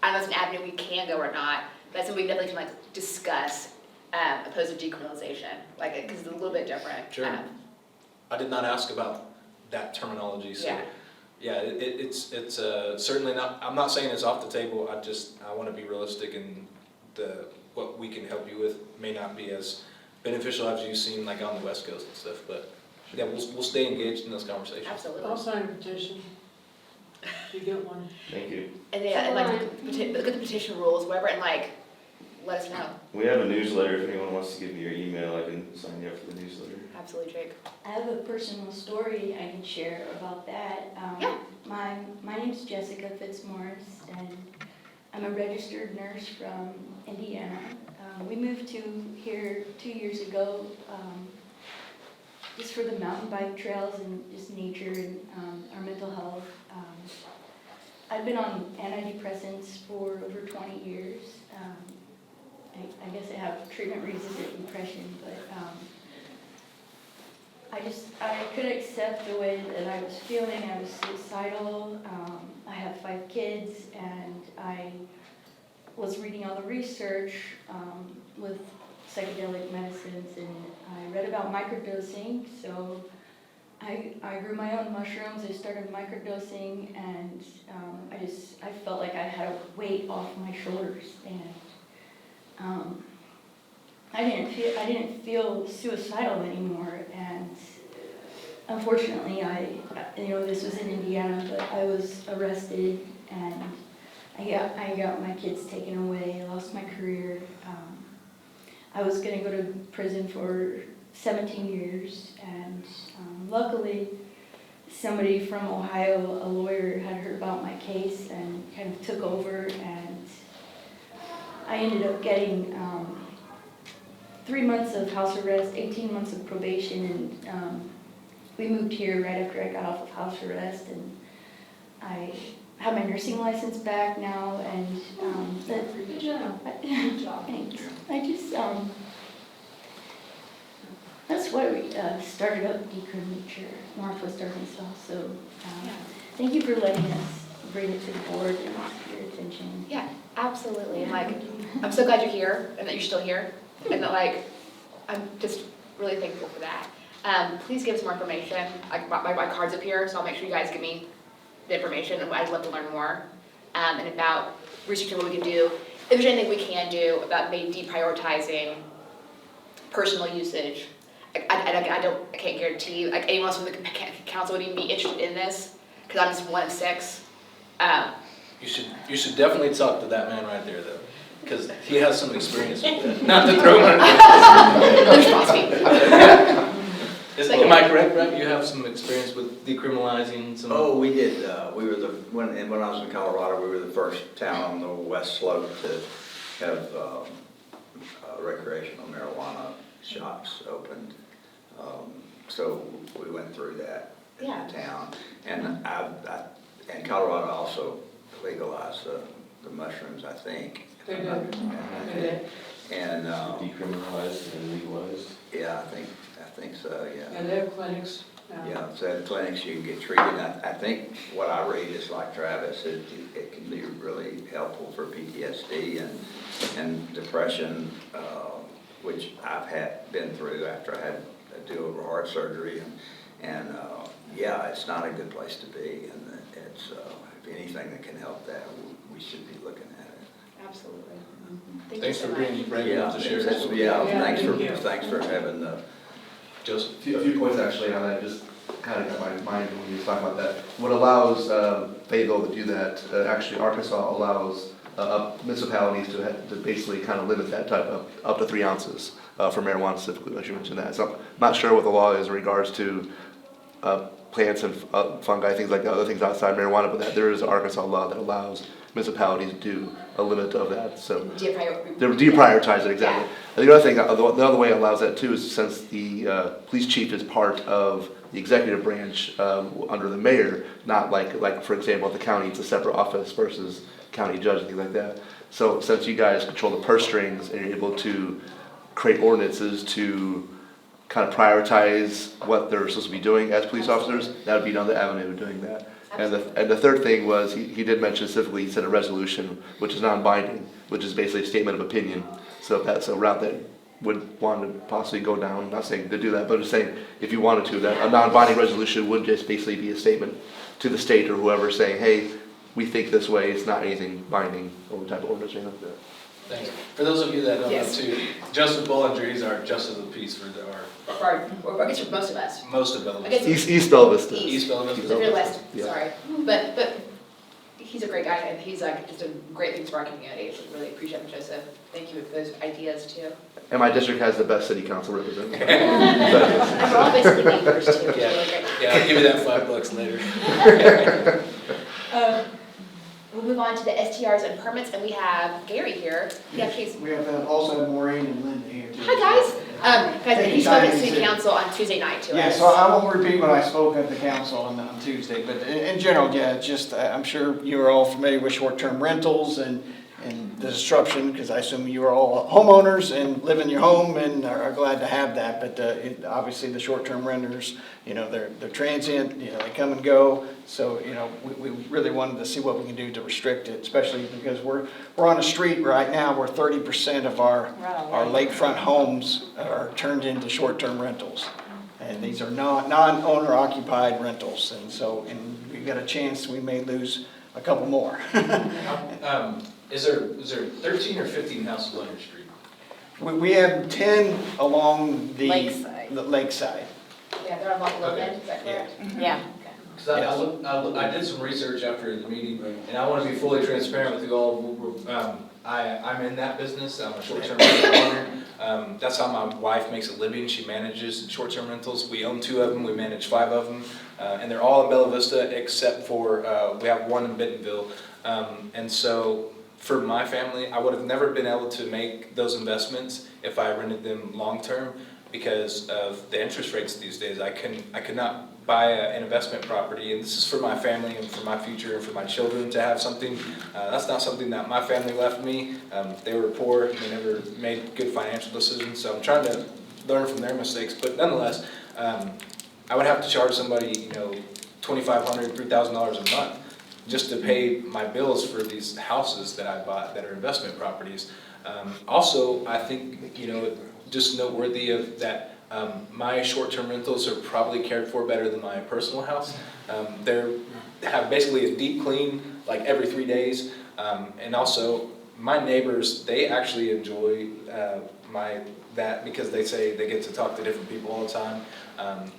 I don't know if it's an avenue we can go or not. That's something we definitely can like discuss, opposed to decriminalization, like because it's a little bit different. Sure. I did not ask about that terminology, so yeah, it's certainly not. I'm not saying it's off the table. I want to be realistic, and what we can help you with may not be as beneficial as you've seen like on the West Coast and stuff, but yeah, we'll stay engaged in those conversations. Absolutely. I'll sign a petition. You get one. Thank you. And look at the petition rules, whatever, and like, let us know. We have a newsletter. If anyone wants to give me your email, I can sign you up for the newsletter. Absolutely, Jake. I have a personal story I can share about that. Yeah. My name's Jessica Fitzmaurice, and I'm a registered nurse from Indiana. We moved to here 2 years ago, just for the mountain bike trails and just nature and our mental health. I've been on antidepressants for over 20 years. I guess I have treatment-resistant depression, but I couldn't accept the way that I was feeling. I was suicidal. I have 5 kids, and I was reading all the research with psychedelic medicines, and I read about microdosing, so I grew my own mushrooms. I started microdosing, and I felt like I had a weight off my shoulders, and I didn't feel suicidal anymore, and unfortunately, this was in Indiana, but I was arrested, and I got my kids taken away, I lost my career. I was gonna go to prison for 17 years, and luckily, somebody from Ohio, a lawyer, had heard about my case and kind of took over, and I ended up getting 3 months of house arrest, 18 months of probation, and we moved here right after I got off of house arrest, and I have my nursing license back now, and Good job. Good job. Thanks. I just, that's why we started up Decrim Northwest Arkansas, so thank you for letting us bring it to the board and your attention. Yeah, absolutely. And like, I'm so glad you're here and that you're still here. And that like, I'm just really thankful for that. Please give us more information. Like my card's up here, so I'll make sure you guys give me the information. And I'd love to learn more. And about researching what we can do. If there's anything we can do about maybe deprioritizing personal usage. I can't guarantee, like anyone else from the council would even be interested in this, because I'm just one of 6. You should definitely talk to that man right there, though, because he has some experience with that. Not to throw him under. Am I correct, Brett? You have some experience with decriminalizing some? Oh, we did. We were when I was in Colorado, we were the first town on the west slope to have recreational marijuana shops opened. So we went through that in the town, and and Colorado also legalized the mushrooms, I think. They did. And Decriminalized and legalized. yeah, I think so. Yeah. And they have clinics. Yeah, so at the clinics you can get treated. I think what I read is like Travis, it can be really helpful for PTSD and depression, which I've been through after I had a do-over heart surgery, and yeah, it's not a good place to be, and it's if anything that can help that, we should be looking at it. Absolutely. Thanks for bringing up the share. Thanks for having the. Joseph? A few points actually on that, just kind of got my mind when you was talking about that. What allows Fayetteville to do that, actually Arkansas allows municipalities to basically kind of limit that type of up to 3 ounces for marijuana specifically, as you mentioned that. So I'm not sure what the law is in regards to plants and fungi, things like that, other things outside marijuana, but that there is an Arkansas law that allows municipalities to do a limit of that, so. Deprioritize it, exactly. And the other thing, the other way it allows that too is since the police chief is part of the executive branch under the mayor, not like for example at the county, it's a separate office versus county judge and things like that. So since you guys control the purse strings and you're able to create ordinances to kind of prioritize what they're supposed to be doing as police officers, that would be another avenue of doing that. And the third thing was, he did mention specifically, he said a resolution, which is non-binding, which is basically a statement of opinion. So if that's a route that would want to possibly go down, not saying to do that, but just saying if you wanted to, that a non-binding resolution would just basically be a statement to the state or whoever saying, hey, we think this way, it's not anything binding or type of ordinance or anything like that. Thanks. For those of you that don't know too, Joseph Bollinger, he's our justice of the peace for Or I guess for most of us. most of Bella Vista. East Bella Vista. East Bella Vista. So if you're west, Yeah. sorry. But he's a great guy, and he's like just doing great things for our community. So really appreciate him, Joseph. Thank you for those ideas too. And my district has the best city council representative. And we're all basically neighbors too, which is really great. Yeah, I'll give you that $5 later. We'll move on to the STRs and permits, and we have Gary here. He actually, We have also Maureen and Linda here too. hi guys. Guys, he spoke at City Council on Tuesday night to us. Yeah, so I won't repeat what I spoke at the council on Tuesday, but in general, yeah, just, I'm sure you are all familiar with short-term rentals and the disruption, because I assume you are all homeowners and live in your home and are glad to have that, but obviously the short-term renters, they're transient, they come and go, so, we really wanted to see what we can do to restrict it, especially because we're on a street right now where 30% of our lakefront homes are turned into short-term rentals. And these are non-owner occupied rentals, and so, we've got a chance we may lose a couple more. Is there 13 or 15 houses on your street? We have 10 along the. Lakeside. The lakeside. Yeah, they're on Buffalo Bend, is that correct? Yeah. Because I did some research after the meeting, and I want to be fully transparent with you all. I'm in that business. I'm a short-term rental owner. That's how my wife makes a living. She manages short-term rentals. We own 2 of them. We manage 5 of them, and they're all in Bella Vista except for we have one in Bentonville. And so for my family, I would have never been able to make those investments if I rented them long-term because of the interest rates these days. I could not buy an investment property, and this is for my family and for my future and for my children to have something. That's not something that my family left me. They were poor, they never made good financial decisions, so I'm trying to learn from their mistakes, but nonetheless, I would have to charge somebody, $2,500, $3,000 a month just to pay my bills for these houses that I bought that are investment properties. Also, I think, just noteworthy of that, my short-term rentals are probably cared for better than my personal house. They have basically a deep clean like every 3 days, and also my neighbors, they actually enjoy that because they say they get to talk to different people all the time.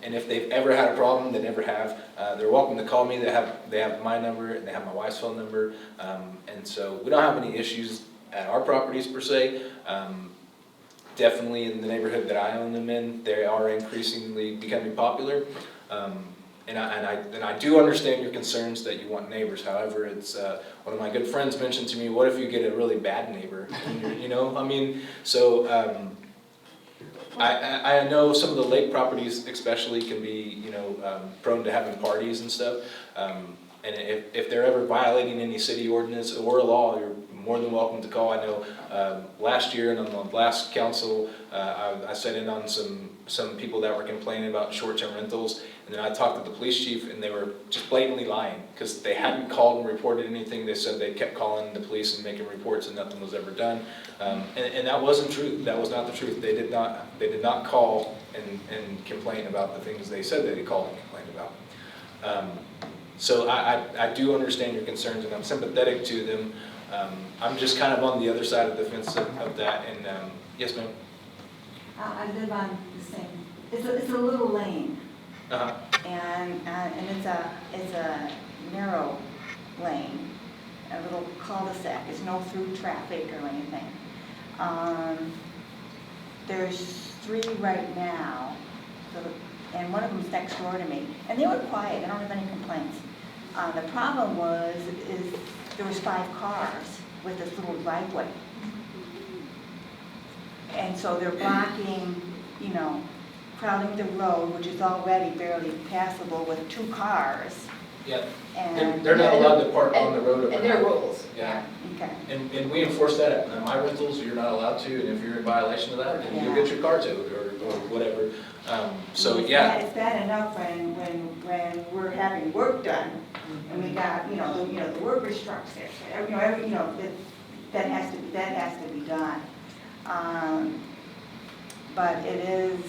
And if they've ever had a problem, they never have, they're welcome to call me. They have my number and they have my wife's phone number, and so we don't have any issues at our properties per se. Definitely in the neighborhood that I own them in, they are increasingly becoming popular. And I do understand your concerns that you want neighbors. However, it's one of my good friends mentioned to me, what if you get a really bad neighbor? So I know some of the lake properties especially can be, prone to having parties and stuff. And if they're ever violating any city ordinance or a law, you're more than welcome to call. I know last year and on the last council, I sat in on some people that were complaining about short-term rentals, and then I talked to the police chief, and they were just blatantly lying because they hadn't called and reported anything. They said they kept calling the police and making reports, and nothing was ever done. And that wasn't true. That was not the truth. They did not call and complain about the things they said they called and complained about. So I do understand your concerns, and I'm sympathetic to them. I'm just kind of on the other side of the fence of that, and yes, ma'am? I live on the same, it's a little lane. Uh-huh. And it's a narrow lane, a little cul-de-sac, there's no through traffic or anything. There's 3 right now, and one of them's next door to me, and they were quiet, I don't have any complaints. The problem is there was 5 cars with this little driveway. And so they're blocking, crowding the road, which is already barely passable with 2 cars. Yeah, And they're not allowed to park on the road. And there are rules. Yeah. Okay. And we enforce that at my rentals. You're not allowed to, and if you're in violation of that, then you'll get your car towed or whatever. So yeah. It's bad enough when we're having work done, and we got the workers' trucks there. That has to be done. But it is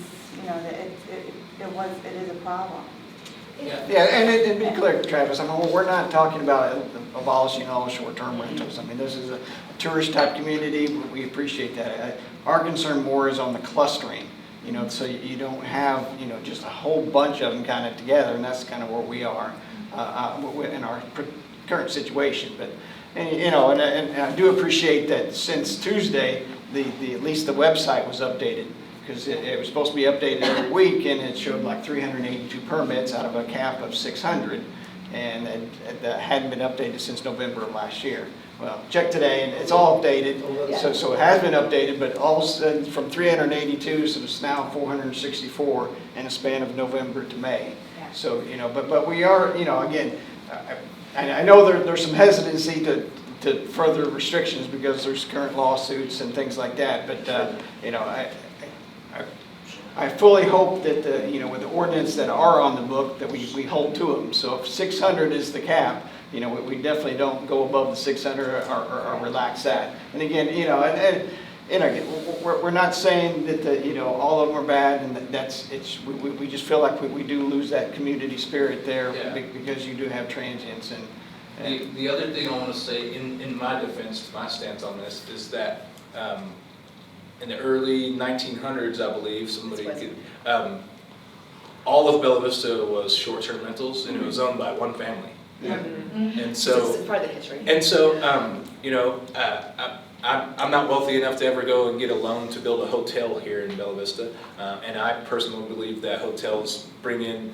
it is a problem. Yeah, and to be clear, Travis, we're not talking about abolishing all short-term rentals. This is a tourist-type community. We appreciate that. Our concern more is on the clustering, so you don't have, just a whole bunch of them kind of together, and that's kind of where we are in our current situation. But, and I do appreciate that since Tuesday, at least the website was updated, because it was supposed to be updated every week, and it showed like 382 permits out of a cap of 600, and that hadn't been updated since November of last year. Well, check today, and it's all updated, so it has been updated, but all of a sudden from 382, so it's now 464 in a span of November to May. So, but we are, again, I know there's some hesitancy to further restrictions because there's current lawsuits and things like that, but, I fully hope that with the ordinance that are on the book that we hold to them. So if 600 is the cap, we definitely don't go above the 600 or relax that. And again, we're not saying that all of them are bad, and we just feel like we do lose that community spirit there because you do have transients and the other thing I want to say in my defense, my stance on this is that. in the early 1900s, I believe, somebody could, all of Bella Vista was short-term rentals, and it was owned by one family. And so, This is part of the history. and so, you know, I'm not wealthy enough to ever go and get a loan to build a hotel here in Bella Vista, and I personally believe that hotels bring in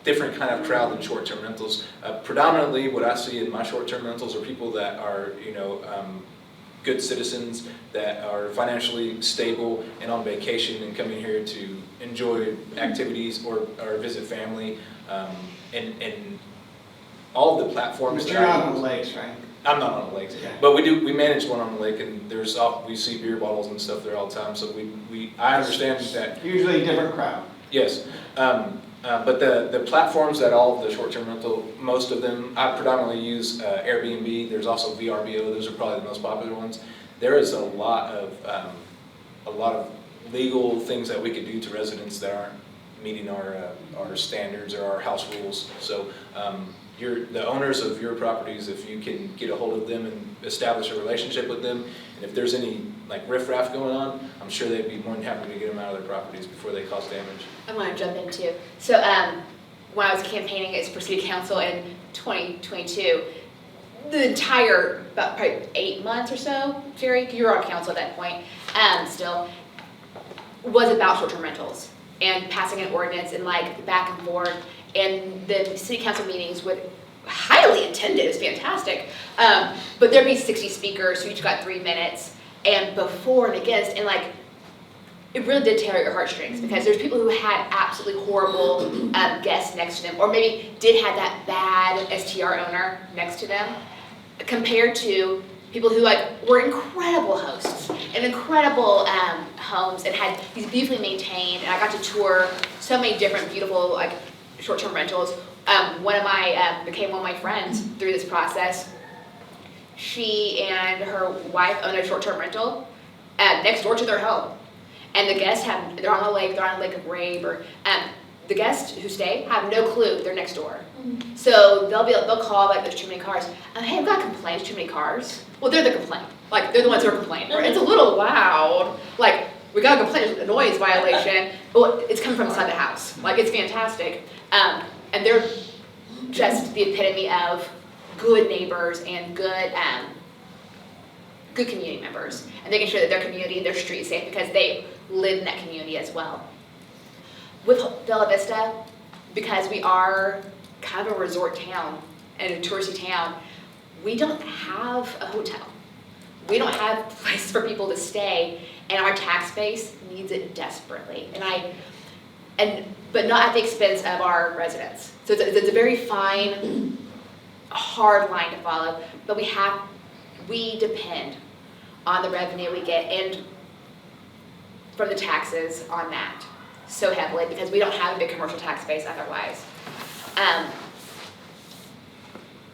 different kind of crowd than short-term rentals. Predominantly, what I see in my short-term rentals are people that are, you know, good citizens that are financially stable and on vacation and coming here to enjoy activities or visit family, and all of the platforms. But you're not on the lakes, right? I'm not on the lakes, Okay. but we manage one on the lake, and we see beer bottles and stuff there all the time. So I understand that. Usually a different crowd. Yes, but the platforms that all of the short-term rental, most of them, I predominantly use Airbnb. There's also VRBO. Those are probably the most popular ones. There is a lot of legal things that we could do to residents that aren't meeting our standards or our house rules. So the owners of your properties, if you can get a hold of them and establish a relationship with them, and if there's any like riffraff going on, I'm sure they'd be more than happy to get them out of their properties before they cause damage. I want to jump in too. So when I was campaigning as for city council in 2022, the entire, about probably 8 months or so, Jerry, you were on council at that point, still, was about short-term rentals and passing an ordinance and like back and forth. And the city council meetings would highly attended, it was fantastic. But there'd be 60 speakers, who each got 3 minutes, and before and against, and like, it really did tear at your heartstrings, because there's people who had absolutely horrible guests next to them, or maybe did have that bad STR owner next to them, compared to people who like were incredible hosts and incredible homes and had these beautifully maintained, and I got to tour so many different beautiful like short-term rentals. One of my, became one of my friends through this process. She and her wife own a short-term rental next door to their home. And the guests they're on the lake, they're on the Lake of Rabe, or the guests who stay have no clue they're next door. So they'll call like there's too many cars. Hey, I've got a complaint, there's too many cars. Well, they're the complaint. Like they're the ones who are complaining. Or it's a little loud. Like we got a complaint, there's a noise violation. Well, it's coming from inside the house. Like it's fantastic. And they're just the epitome of good neighbors and good community members, and making sure that their community and their street is safe because they live in that community as well. With Bella Vista, because we are kind of a resort town and a touristy town, we don't have a hotel. We don't have places for people to stay, and our tax base needs it desperately. But not at the expense of our residents. So it's a very fine, hard line to follow, but we depend on the revenue we get and from the taxes on that so heavily, because we don't have a big commercial tax base otherwise.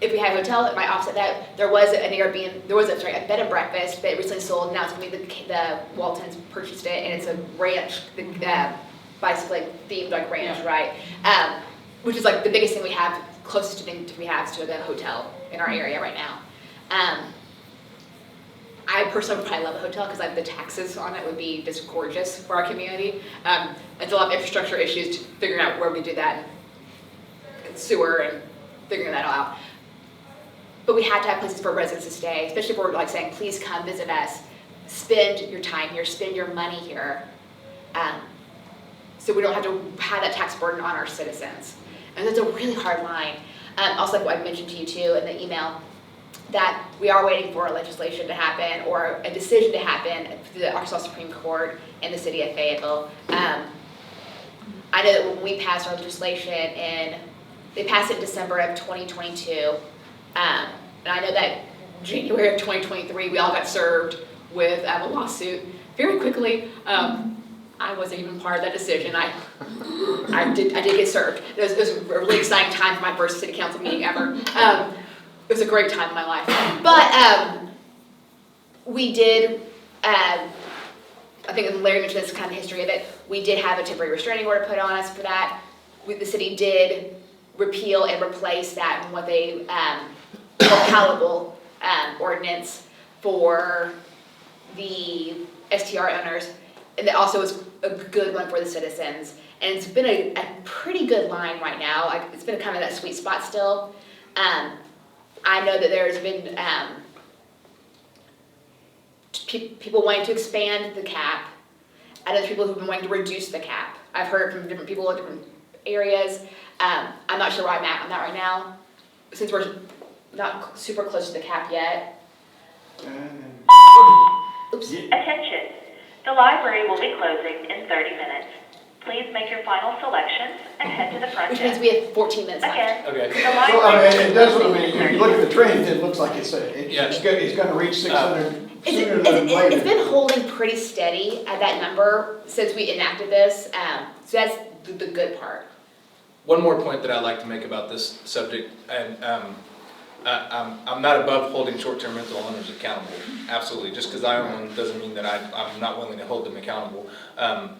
If we had a hotel, it might offset that. There was an Airbnb, a bed and breakfast that recently sold. Now it's going to be the Waltons purchased it, and it's a ranch, bicycle themed like ranch, right? Which is like the biggest thing we have, closest thing we have to the hotel in our area right now. I personally would probably love a hotel because like the taxes on it would be just gorgeous for our community. It's a lot of infrastructure issues to figuring out where we do that, and sewer and figuring that all out. But we have to have places for residents to stay, especially if we're like saying, please come visit us, spend your time here, spend your money here. So we don't have to have that tax burden on our citizens. And that's a really hard line. Also, like what I mentioned to you too in the email, that we are waiting for legislation to happen or a decision to happen through the Arkansas Supreme Court in the city of Fayetteville. I know that when we passed our legislation they passed it in December of 2022, and I know that January of 2023, we all got served with a lawsuit very quickly. I wasn't even part of that decision. I did get served. It was a really exciting time for my first city council meeting ever. It was a great time in my life. But we did, I think Larry mentioned this kind of history of it, we did have a temporary restraining order put on us for that. The city did repeal and replace that in what they, more palatable ordinance for the STR owners, and it also is a good one for the citizens. And it's been a pretty good line right now. Like, it's been kind of that sweet spot still. I know that there's been people wanting to expand the cap. I know there's people who've been wanting to reduce the cap. I've heard from different people in different areas. I'm not sure where I'm at right now, since we're not super close to the cap yet. Oops. Attention, the library will be closing in 30 minutes. Please make your final selections and head to the front Which means desk. we have 14 minutes left. Again, Okay. the Well, I library. mean, it does, I mean, if you look at the trend, it looks like it's gonna reach 600 sooner than It's later. been holding pretty steady at that number since we enacted this, so that's the good part. One more point that I'd like to make about this subject, and I'm not above holding short-term rental owners accountable, absolutely. Just because I own one doesn't mean that I'm not willing to hold them accountable.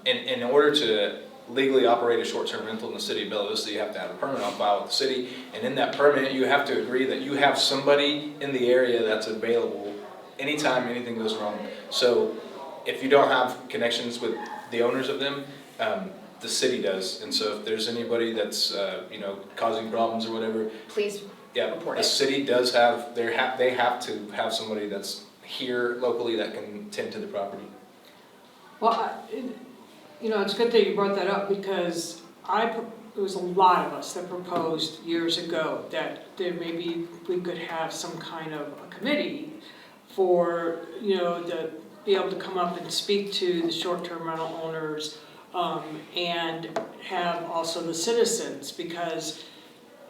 In order to legally operate a short-term rental in the city of Bella Vista, you have to have a permit on file with the city, and in that permit, you have to agree that you have somebody in the area that's available anytime anything goes wrong. So if you don't have connections with the owners of them, the city does. And so if there's anybody that's causing problems or whatever, Please yeah, report the it. city does have, they have to have somebody that's here locally that can tend to the property. Well, it's good that you brought that up, because there was a lot of us that proposed years ago that there maybe we could have some kind of a committee for, to be able to come up and speak to the short-term rental owners, and have also the citizens, because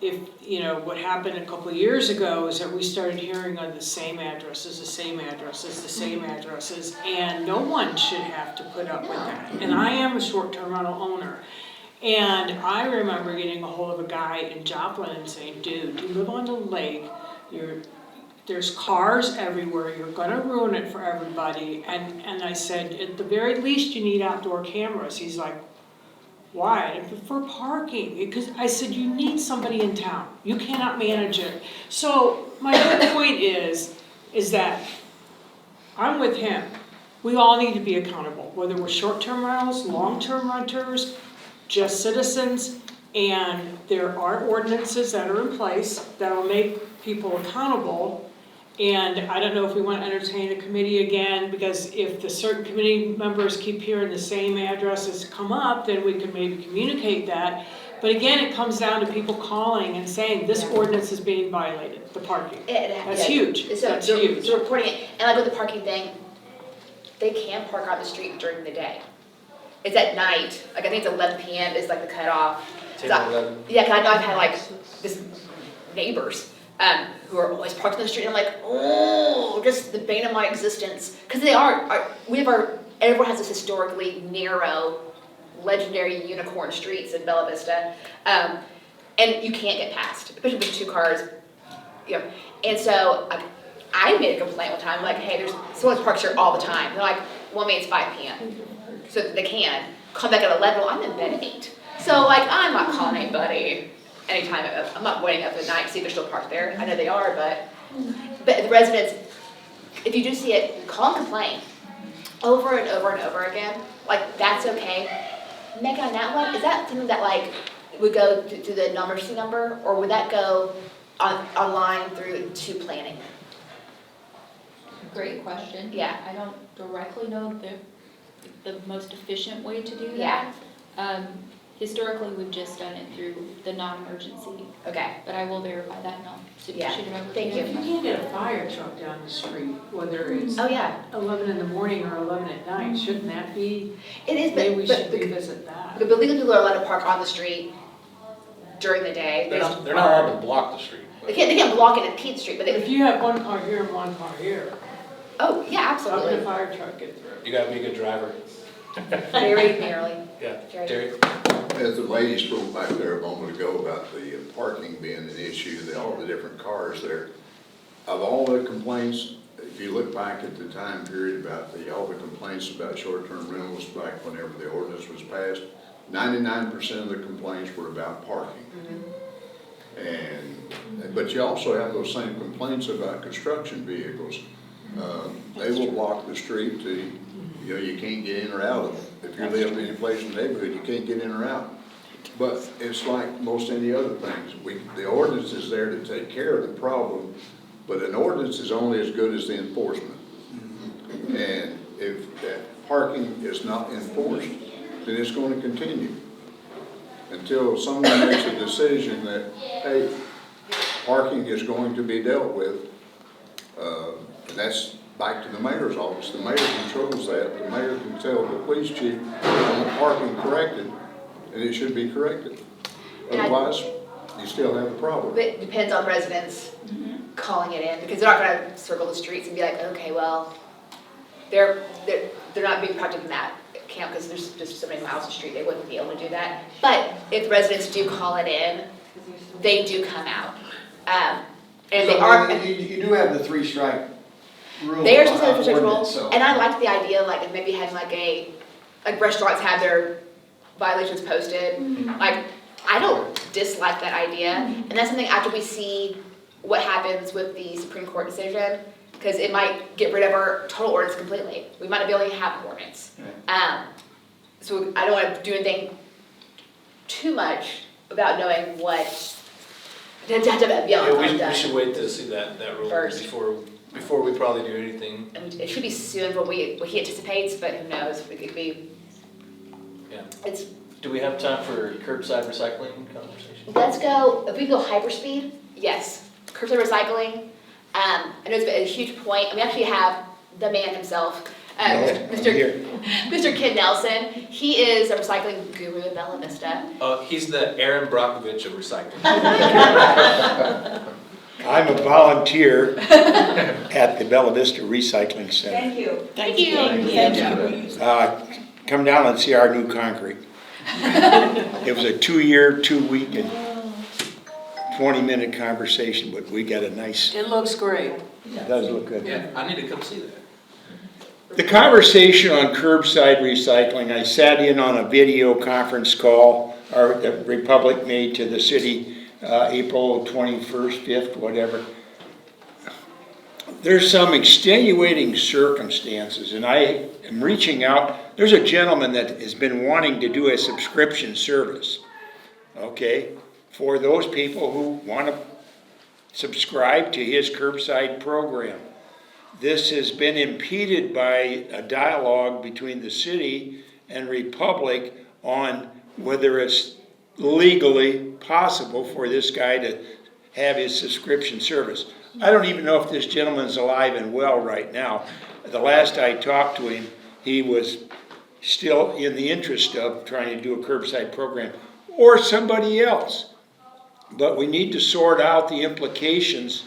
if, what happened a couple of years ago is that we started hearing on the same addresses, and no one should have to put up with that. And I am a short-term rental owner, and I remember getting a hold of a guy in Joplin and saying, dude, you live on the lake, there's cars everywhere, you're gonna ruin it for everybody. And I said, at the very least, you need outdoor cameras. He's like, why? For parking. Because I said, you need somebody in town. You cannot manage it. So my whole point is that I'm with him. We all need to be accountable, whether we're short-term rentals, long-term renters, just citizens. And there are ordinances that are in place that will make people accountable. And I don't know if we want to entertain a committee again, because if the certain committee members keep hearing the same addresses come up, then we could maybe communicate that. But again, it comes down to people calling and saying, this ordinance is being violated, the parking. That's huge. That's huge. So reporting it, and like with the parking thing, they can park on the street during the day. It's at night, like I think it's 11 p.m. is like the cutoff. 10 or 11. Yeah, because I know I've had like this neighbors who are always parked on the street, and I'm like, oh, just the bane of my existence. Because everyone has this historically narrow, legendary unicorn streets in Bella Vista, and you can't get past, especially with 2 cars, And so I made a complaint one time, like, hey, there's someone parks here all the time. They're like, well, maybe it's 5 p.m. So they can come back at 11. Well, I'm in bed at 8. So like, I'm not calling anybody anytime. I'm not waiting up at night to see if they're still parked there. I know they are, but the residents, if you do see it, call and complain over and over and over again. Like, that's okay. Megan, on that one, is that something that like would go to the emergency number, or would that go online through to planning? Great question. Yeah. I don't directly know the most efficient way to do Yeah. that. Historically, we've just done it through the non-emergency, Okay. but I will verify that and I'll shoot it over to Thank you. If you can't get a fire truck down the street, whether it's Oh, yeah. 11 in the morning or 11 at night, shouldn't that be? It is, Maybe we should but revisit that. the legal people are allowed to park on the street during the day. They're not allowed to block the street. They can't block it and impede the street, but But if you have one car here and one car here, oh, yeah, how can a absolutely. fire truck get through? You gotta be a good driver. Very narrowly. Yeah, Jerry. Jerry? As the lady spoke back there a moment ago about the parking being an issue, all the different cars there, of all the complaints, if you look back at the time period about all the complaints about short-term rentals back whenever the ordinance was passed, 99% of the complaints were about parking. But you also have those same complaints about construction vehicles. They will block the street to You know, you can't get in or out of them. If you live any place in the neighborhood, you can't get in or out. But it's like most any other things. The ordinance is there to take care of the problem, but an ordinance is only as good as the enforcement. And if that parking is not enforced, then it's going to continue until someone makes a decision that, hey, parking is going to be dealt with. And that's back to the mayor's office. The mayor controls that. The mayor can tell the police chief, I want parking corrected, and it should be corrected. Otherwise, you still have a problem. But it depends on residents calling it in, because they're not gonna circle the streets and be like, okay, well, they're not being project in that camp because there's just so many miles of street, they wouldn't be able to do that. But if residents do call it in, they do come out. And they are. You do have the 3-strike rule. They are supposed to have a ordinance, rule, and I like the idea, like maybe having like restaurants have their violations posted. Like, I don't dislike that idea, and that's something after we see what happens with the Supreme Court decision, because it might get rid of our total ordinance completely. We might not be able to have an ordinance. So I don't want to do anything too much without knowing what. We should wait to see that rule First. before we probably do anything. And it should be soon, what he anticipates, but who knows? It could be. Yeah. It's. Do we have time for curbside recycling conversation? Let's go. If we go hyperspeed, yes. Curbside recycling. I know it's been a huge point, and we actually have the man himself, Mr. Ken Nelson. He is a recycling guru at Bella Vista. He's the Aaron Brockovich of recycling. I'm a volunteer at the Bella Vista Recycling Center. Thank you. Thank you. Come down and see our new concrete. It was a 2-year, 2-week, and 20-minute conversation, but we got a nice. It looks great. It does look good. Yeah, I need to come see that. The conversation on curbside recycling, I sat in on a video conference call the Republic made to the city April 21st, 5th, whatever. There's some extenuating circumstances, and I am reaching out. There's a gentleman that has been wanting to do a subscription service, okay, for those people who want to subscribe to his curbside program. This has been impeded by a dialogue between the city and Republic on whether it's legally possible for this guy to have his subscription service. I don't even know if this gentleman's alive and well right now. The last I talked to him, he was still in the interest of trying to do a curbside program, or somebody else. But we need to sort out the implications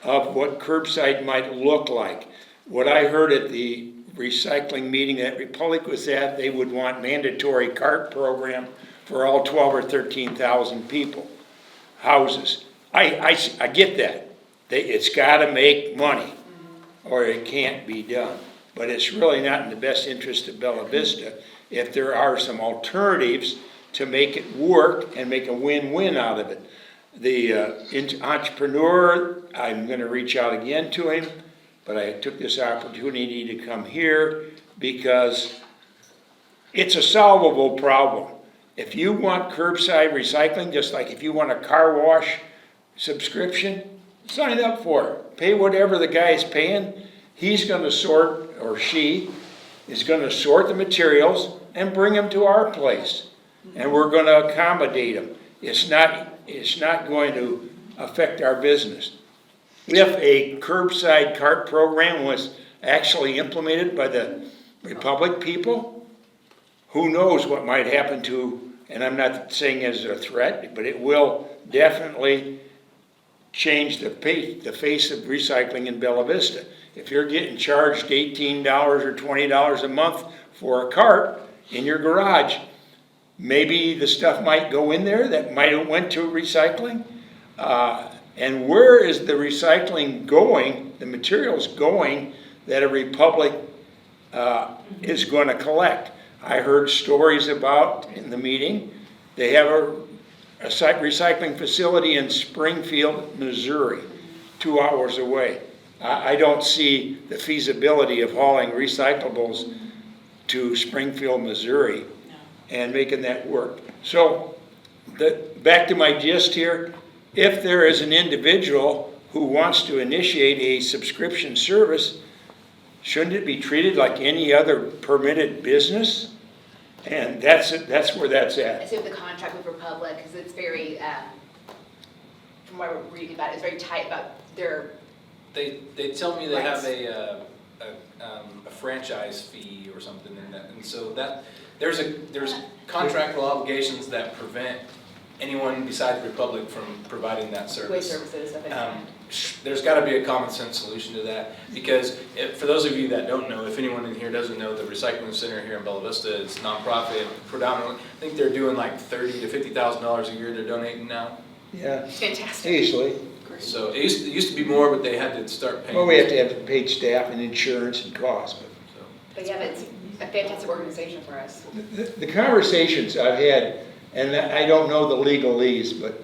of what curbside might look like. What I heard at the recycling meeting that Republic was at, they would want mandatory cart program for all 12 or 13,000 people, houses. I get that. It's got to make money or it can't be done. But it's really not in the best interest of Bella Vista if there are some alternatives to make it work and make a win-win out of it. The entrepreneur, I'm going to reach out again to him, but I took this opportunity to come here because it's a solvable problem. If you want curbside recycling, just like if you want a car wash subscription, sign up for it. Pay whatever the guy's paying. He's going to sort, or she is going to sort the materials and bring them to our place. And we're going to accommodate them. It's not going to affect our business. If a curbside cart program was actually implemented by the Republic people, who knows what might happen to, and I'm not saying as a threat, but it will definitely change the face of recycling in Bella Vista. If you're getting charged $18 or $20 a month for a cart in your garage, maybe the stuff might go in there that might have went to recycling. And where is the recycling going, the materials going that a Republic is going to collect? I heard stories about in the meeting, they have a recycling facility in Springfield, Missouri, 2 hours away. I don't see the feasibility of hauling recyclables to Springfield, Missouri, and making that work. So, back to my gist here, if there is an individual who wants to initiate a subscription service, shouldn't it be treated like any other permitted business? And that's where that's I at. see with the contract with Republic, because it's very, from what we're reading about it, it's very tight about their. They tell me they have Rights. a franchise fee or something in that, and so that, there's contractual obligations that prevent anyone besides Republic from providing that service. Waste services, stuff like that. There's gotta be a common sense solution to that, because for those of you that don't know, if anyone in here doesn't know, the recycling center here in Bella Vista is nonprofit predominantly. I think they're doing like $30,000 to $50,000 a year they're donating now. Yeah, It's fantastic. easily. So it used to be more, but they had to start paying. Well, we have to have paid staff and insurance and costs, but. But yeah, but it's a fantastic organization for us. The conversations I've had, and I don't know the legalese, but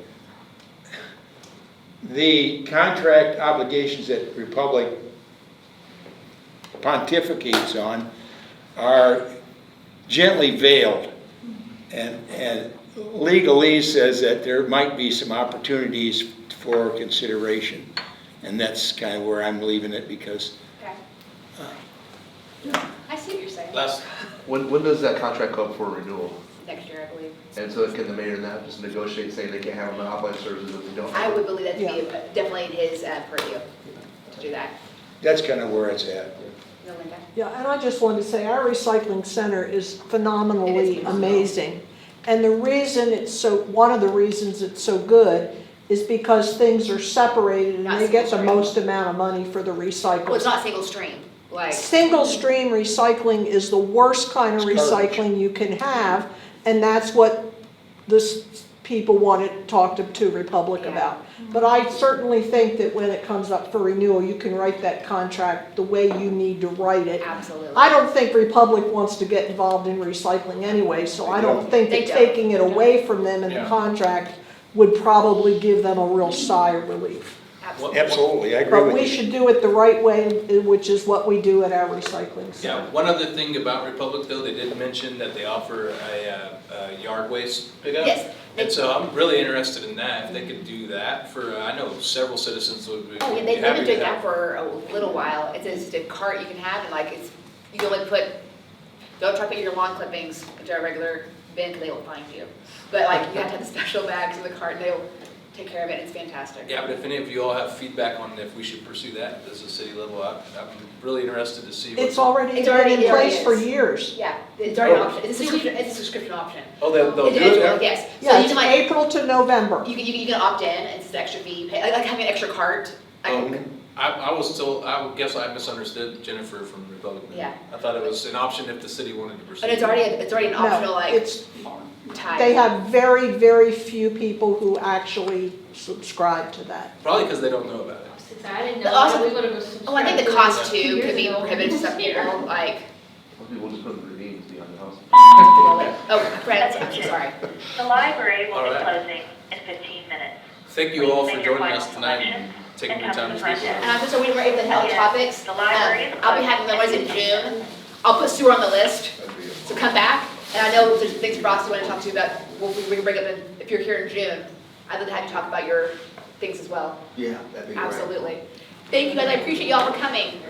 the contract obligations that Republic pontificates on are gently veiled. And legalese says that there might be some opportunities for consideration. And that's kind of where I'm leaving it, because I see what you're saying. When does that contract come up for renewal? Next year, I believe. And so can the mayor and that just negotiate, saying they can't have monopolized services if they don't? I would believe that to be definitely in his purview to do that. that's kind of where it's at. No, Linda? Yeah, and I just wanted to say, our recycling center is It phenomenally is amazing. And the reason one of the reasons it's so good is because things are separated and Not they get the single most amount of money for the recycling. Well, it's not single stream, like. Single stream recycling is the worst kind of It's garbage. recycling you can have, and that's what people want to talk to Republic Yeah. about. But I certainly think that when it comes up for renewal, you can write that contract the way you need to write it. Absolutely. I don't think Republic wants to get involved in recycling anyway, so I don't think They that don't. taking it away from them in the Yeah. contract would probably give them a real sigh of relief. Absolutely. Absolutely, I agree But with we you. should do it the right way, which is what we do at our recycling center. Yeah, one other thing about Republic though, they did mention that they offer a yard waste pickup. Yes. And so I'm really interested in that, if they could do that for, I know several citizens would be Oh, yeah, happy they've been to doing that have. for a little while. It's just a cart you can have, and like, you can only don't try to put your lawn clippings into a regular bin, because they will find you. But like, you have to have the special bags in the cart, and they'll take care of it, it's fantastic. Yeah, but if any of you all have feedback on if we should pursue that as a city level, I'm really interested to see. It's already It's been already in there, place it for is. years. Yeah, it's already an option, it's a subscription option. Oh, they'll do it Individual, now? yes. So Yeah, you it's can like, April to November. you can opt in, it's an extra fee, pay, like having an extra cart. I was told, I guess I misunderstood Jennifer from Republic. Yeah. I thought it was an option if the city wanted to pursue. But it's already an optional, No, like, it's, tie. they have very, very few people who actually subscribe to that. Probably because they don't know about it. I didn't But know also- that, we would have Oh, I think the subscribed cost to it 2 too years could be ago. prohibited to some people, like, We'll just put the ravines beyond the house. oh, Fred, I'm so sorry. The library will All be right. closing in 15 minutes. Thank you all for joining us tonight and taking your time to speak with And us. I'm just so we were able to have the topics. The library is I'll be having the ones in June. I'll put sewer on the list, so come back. And I know there's things Ross you want to talk to you about, we can bring up if you're here in June. I'd love to have you talk about your things as well. Yeah, that'd be great. Absolutely. Thank you guys, I appreciate y'all for coming.